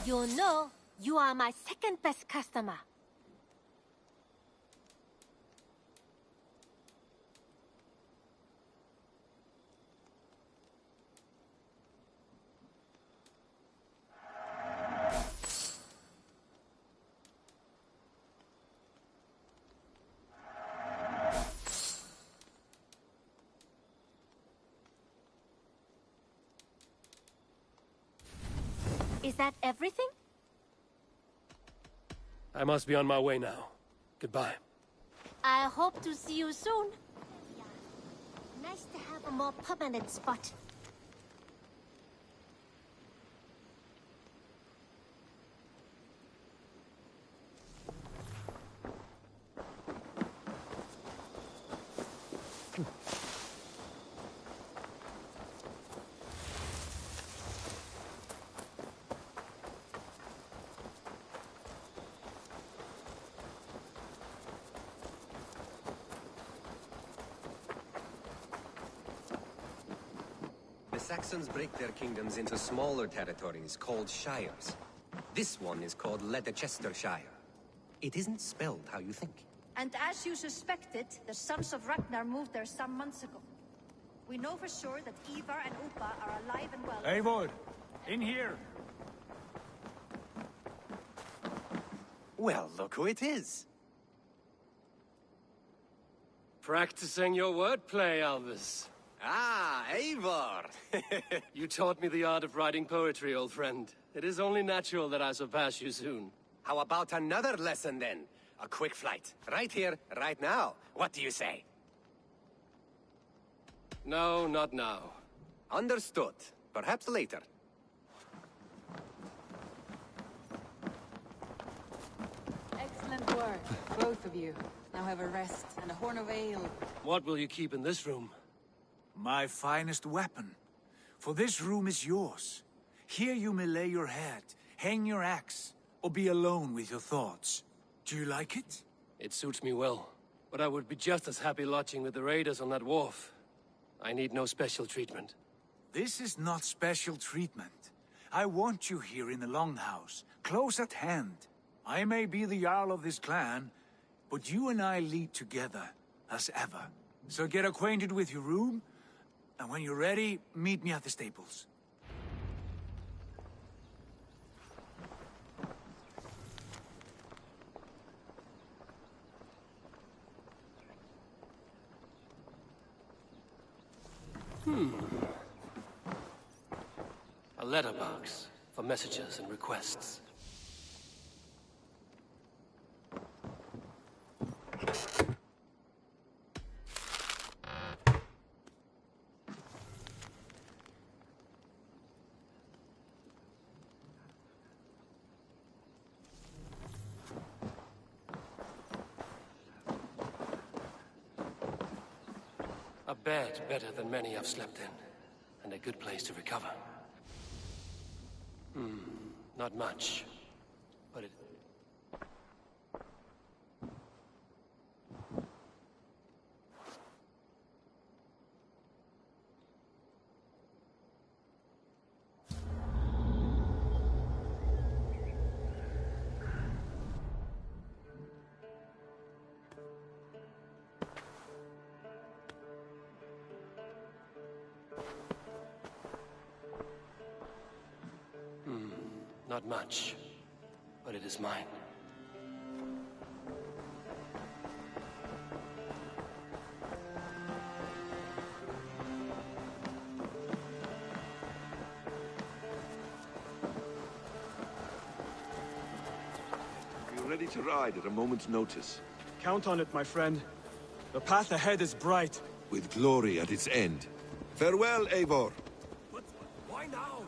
You know, you are my second best customer. Is that everything? I must be on my way now. Goodbye. I hope to see you soon. Nice to have a more permanent spot. The Saxons break their kingdoms into smaller territories called shires. This one is called Leicestershire. It isn't spelled how you think. And as you suspected, the sons of Ragnar moved there some months ago. We know for sure that Ivar and Upa are alive and well. Eivor, in here! Well, look who it is. Practicing your wordplay, Alvis. Ah, Eivor! You taught me the art of writing poetry, old friend. It is only natural that I surpass you soon. How about another lesson, then? A quick flight. Right here, right now. What do you say? No, not now. Understood. Perhaps later. Excellent work, both of you. Now have a rest and a horn of ale. What will you keep in this room? My finest weapon. For this room is yours. Here you may lay your head, hang your axe, or be alone with your thoughts. Do you like it? It suits me well. But I would be just as happy lodging with the raiders on that wharf. I need no special treatment. This is not special treatment. I want you here in the Longhouse, close at hand. I may be the Jarl of this clan, but you and I lead together, as ever. So get acquainted with your room, and when you're ready, meet me at the stables. A letterbox for messages and requests. A bed better than many I've slept in, and a good place to recover. Not much, but it... Not much, but it is mine. Be ready to ride at a moment's notice. Count on it, my friend. The path ahead is bright. With glory at its end. Farewell, Eivor. But why now?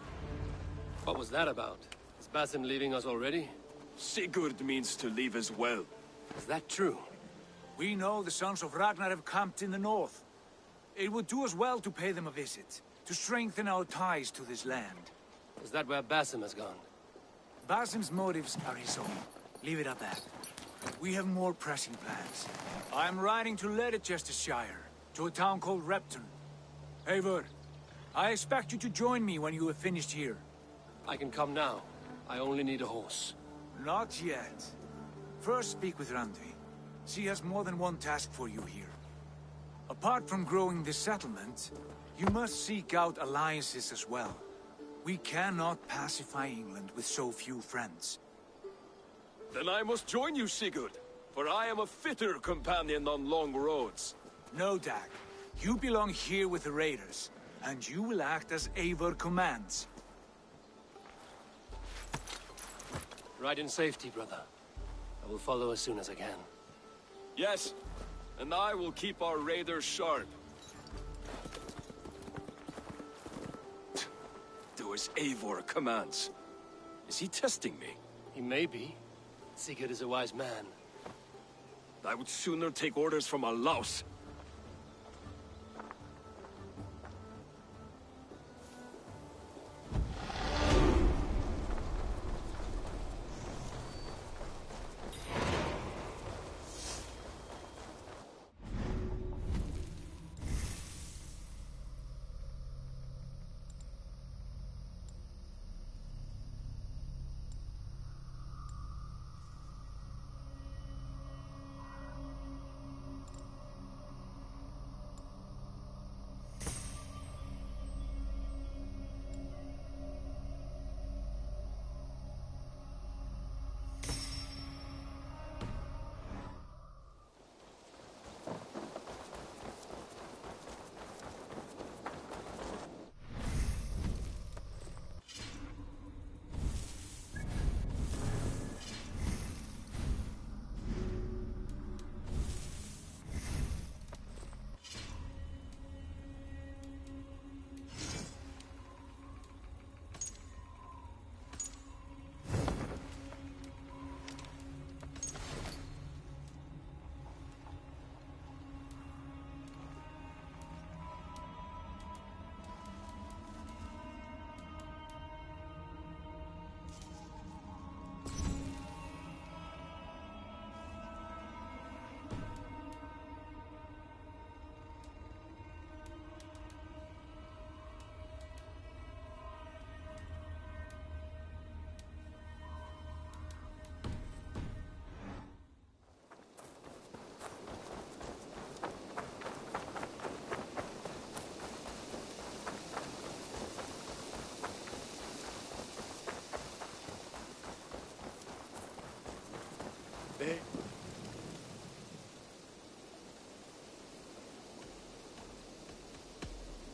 What was that about? Is Basim leaving us already? Sigurd means to leave as well. Is that true? We know the sons of Ragnar have camped in the north. It would do us well to pay them a visit, to strengthen our ties to this land. Is that where Basim has gone? Basim's motives are his own. Leave it at that. We have more pressing plans. I'm riding to Leicestershire, to a town called Repton. Eivor, I expect you to join me when you have finished here. I can come now. I only need a horse. Not yet. First speak with Randvi. She has more than one task for you here. Apart from growing this settlement, you must seek out alliances as well. We cannot pacify England with so few friends. Then I must join you, Sigurd, for I am a fitter companion on long roads. No, Dag. You belong here with the raiders, and you will act as Eivor commands. Ride in safety, brother. I will follow as soon as I can. Yes, and I will keep our raiders sharp. Do as Eivor commands. Is he testing me? He may be. Sigurd is a wise man. I would sooner take orders from a louse.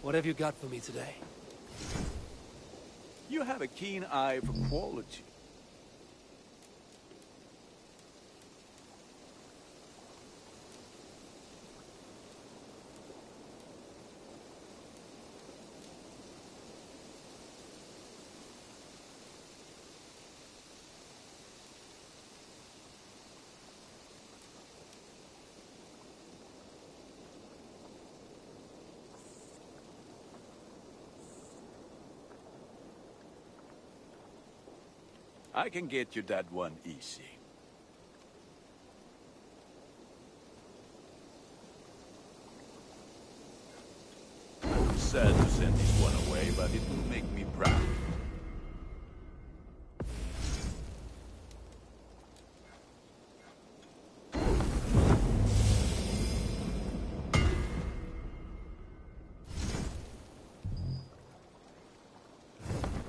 What have you got for me today? You have a keen eye for quality. I can get you that one easy. I'm sad to send this one away, but it will make me proud.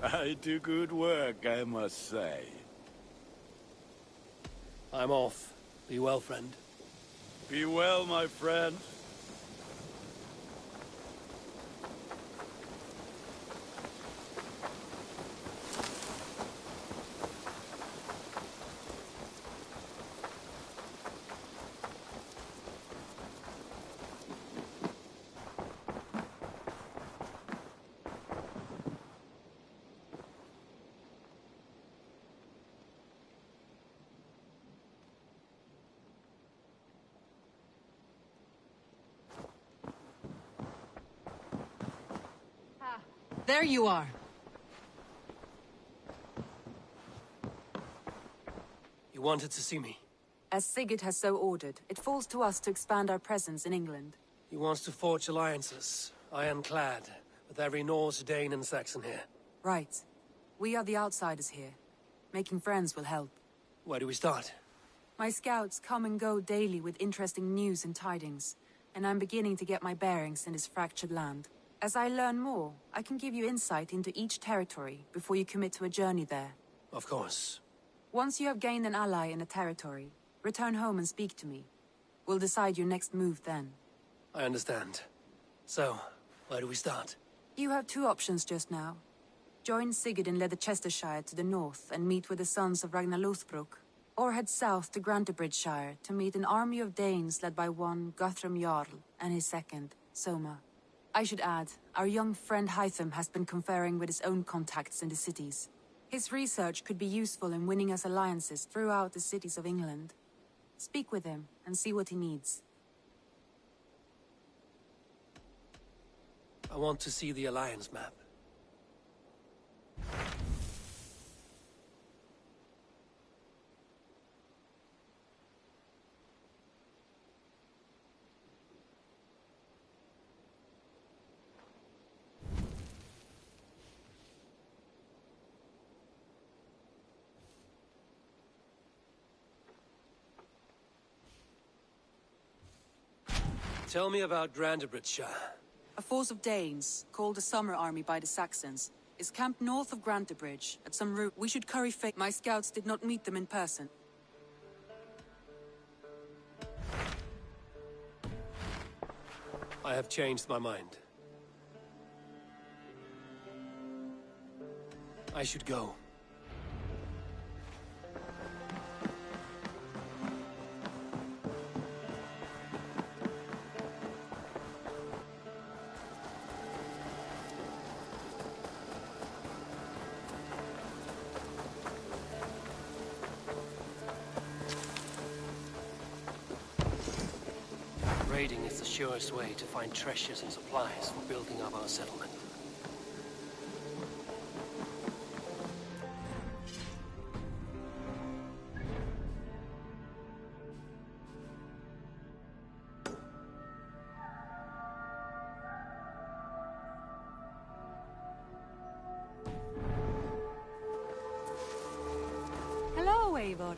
I do good work, I must say. I'm off. Be well, friend. Be well, my friend. There you are. You wanted to see me? As Sigurd has so ordered, it falls to us to expand our presence in England. He wants to forge alliances, ironclad, with every Norse, Dane, and Saxon here. Right. We are the outsiders here. Making friends will help. Where do we start? My scouts come and go daily with interesting news and tidings, and I'm beginning to get my bearings in this fractured land. As I learn more, I can give you insight into each territory before you commit to a journey there. Of course. Once you have gained an ally in a territory, return home and speak to me. We'll decide your next move then. I understand. So, where do we start? You have two options just now. Join Sigurd in Leicestershire to the north and meet with the sons of Ragnar Lothbrok, or head south to Grantebridgeshire to meet an army of Danes led by one Guthrum Jarl and his second, Soma. I should add, our young friend Hytham has been conferring with his own contacts in the cities. His research could be useful in winning us alliances throughout the cities of England. Speak with him and see what he needs. I want to see the alliance map. Tell me about Grantebridgeshire. A force of Danes, called the Summer Army by the Saxons, is camped north of Grantebridge at some route. We should curry favor. My scouts did not meet them in person. I have changed my mind. I should go. Raiding is the surest way to find treasures and supplies for building up our settlement. Hello, Eivor.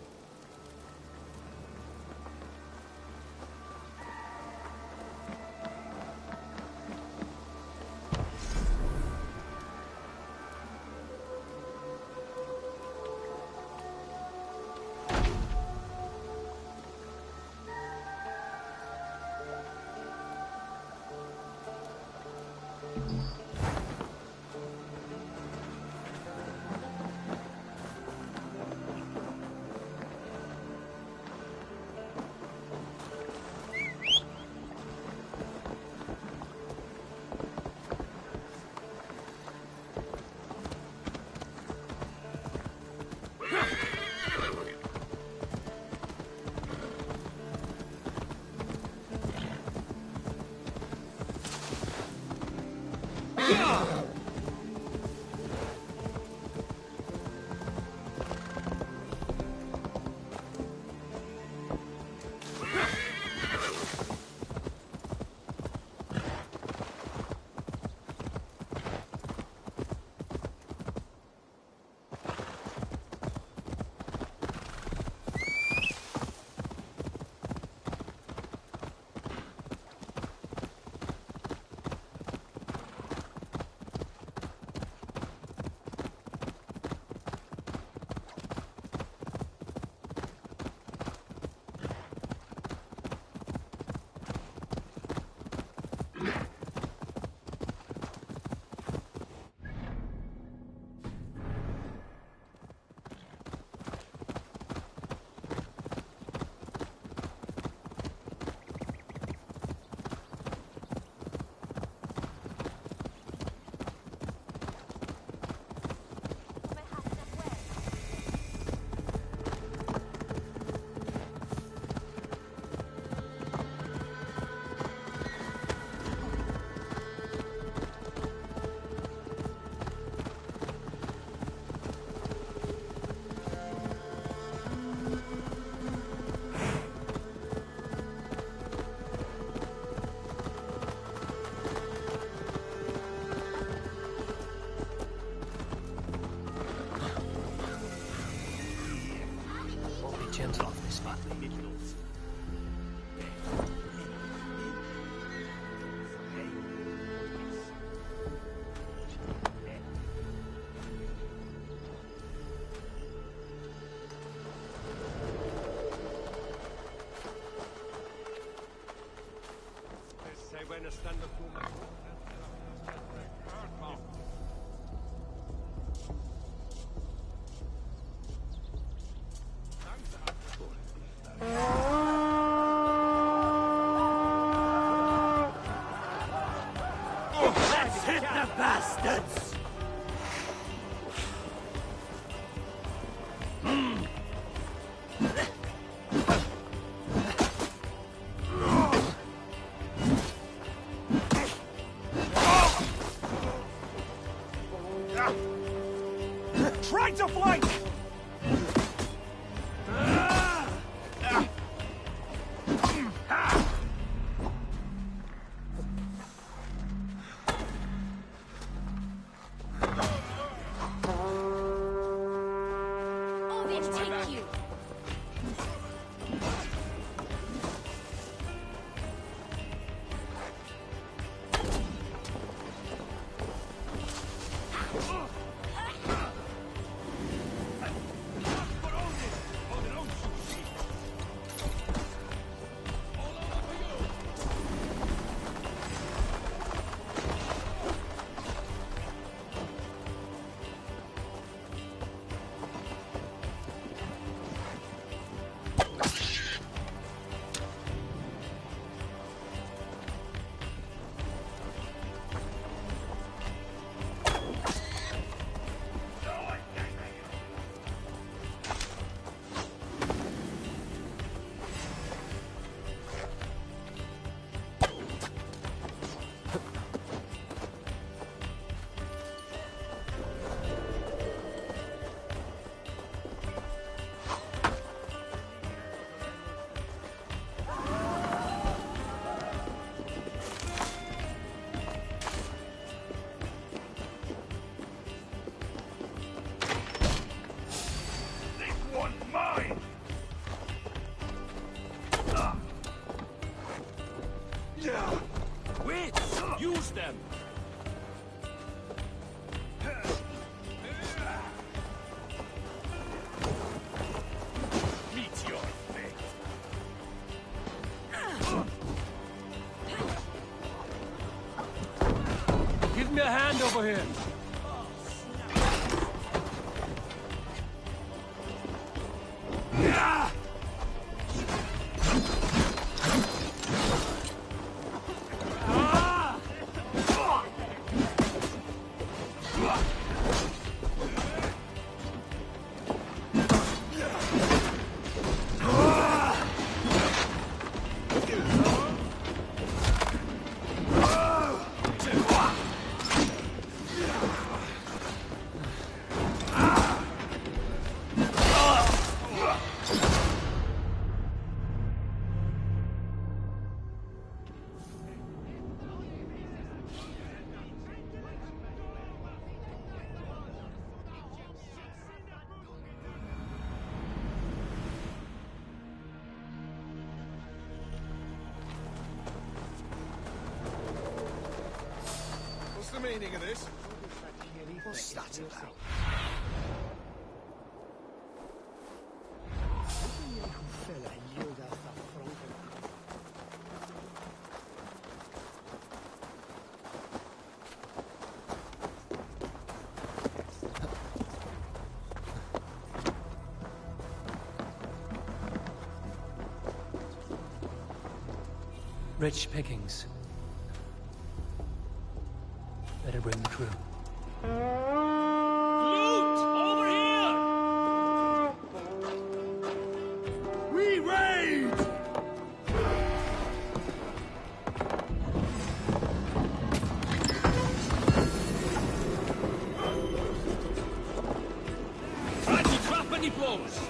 Let's hit the bastards! Try to flank! Take you! Wait! Use them! Meet your fate! Give me a hand over here. What's the meaning of this? What's that about? Rich pickings. Better bring the crew. Loot! Over here! We raid! Try to trap any foes!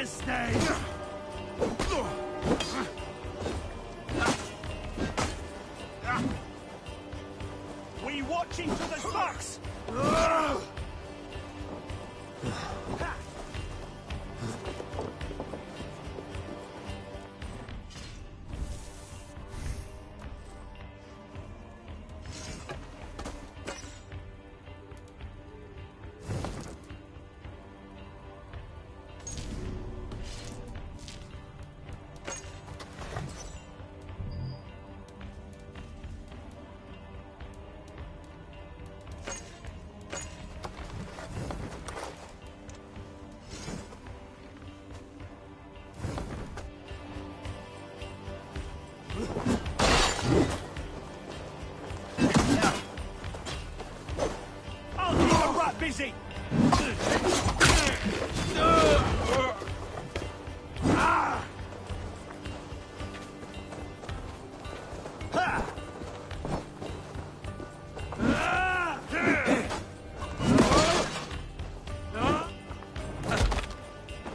stay! We watching to the stocks! I'll keep the rat busy!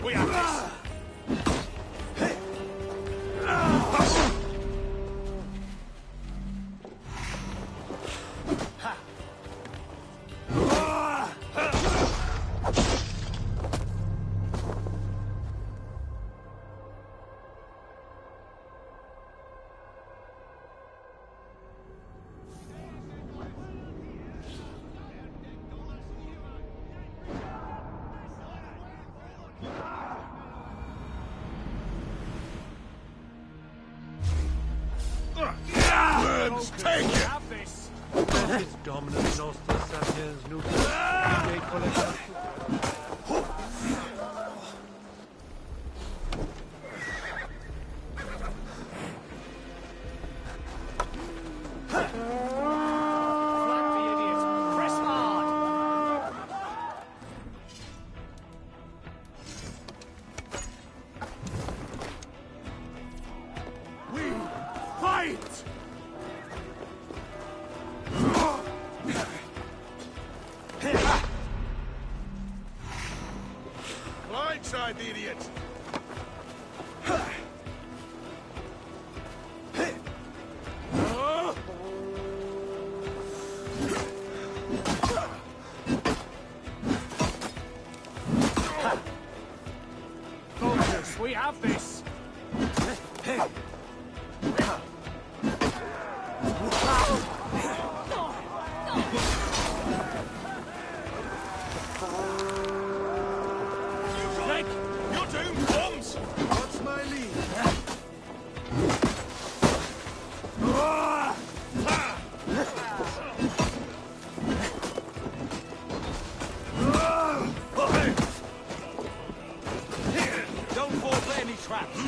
We have this! Let's take it! Have this! That is dominant Nostra Sapiens Nuclear Gate Collection. Blindside the idiot! Focus, we have this! Snake, your doom comes! What's my lead? Don't fall for any traps!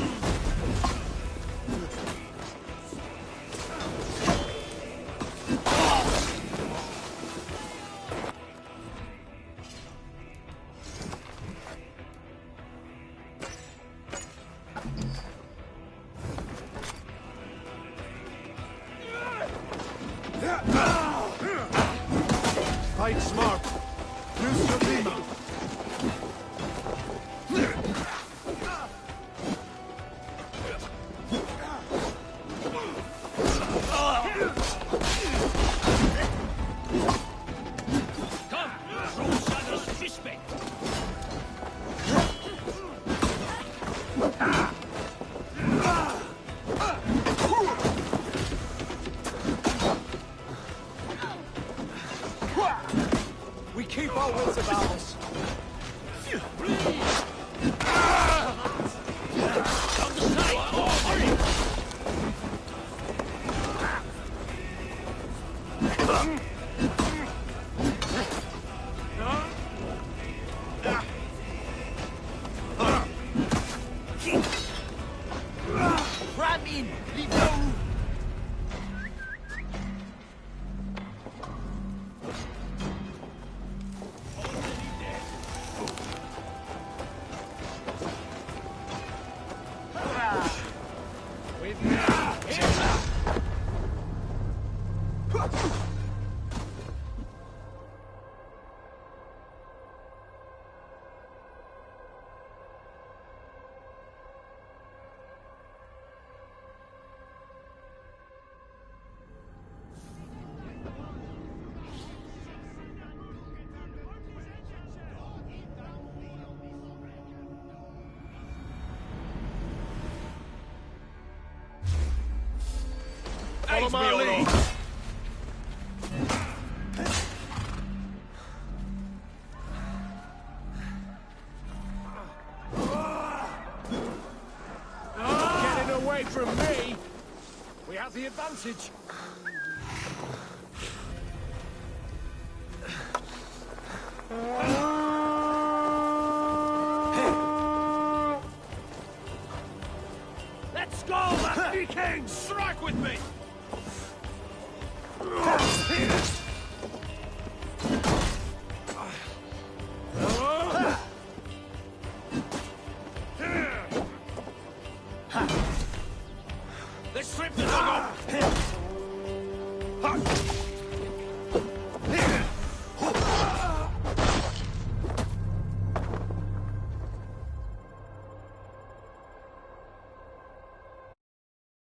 Fight smart. Use your beam. Come! Show Shadow's respect! We keep our wits about us. On the side! Hurry! Ram in! Leave no room! from our lead! Getting away from me! We have the advantage. Let's go, Viking! Strike with me! Let's strip them!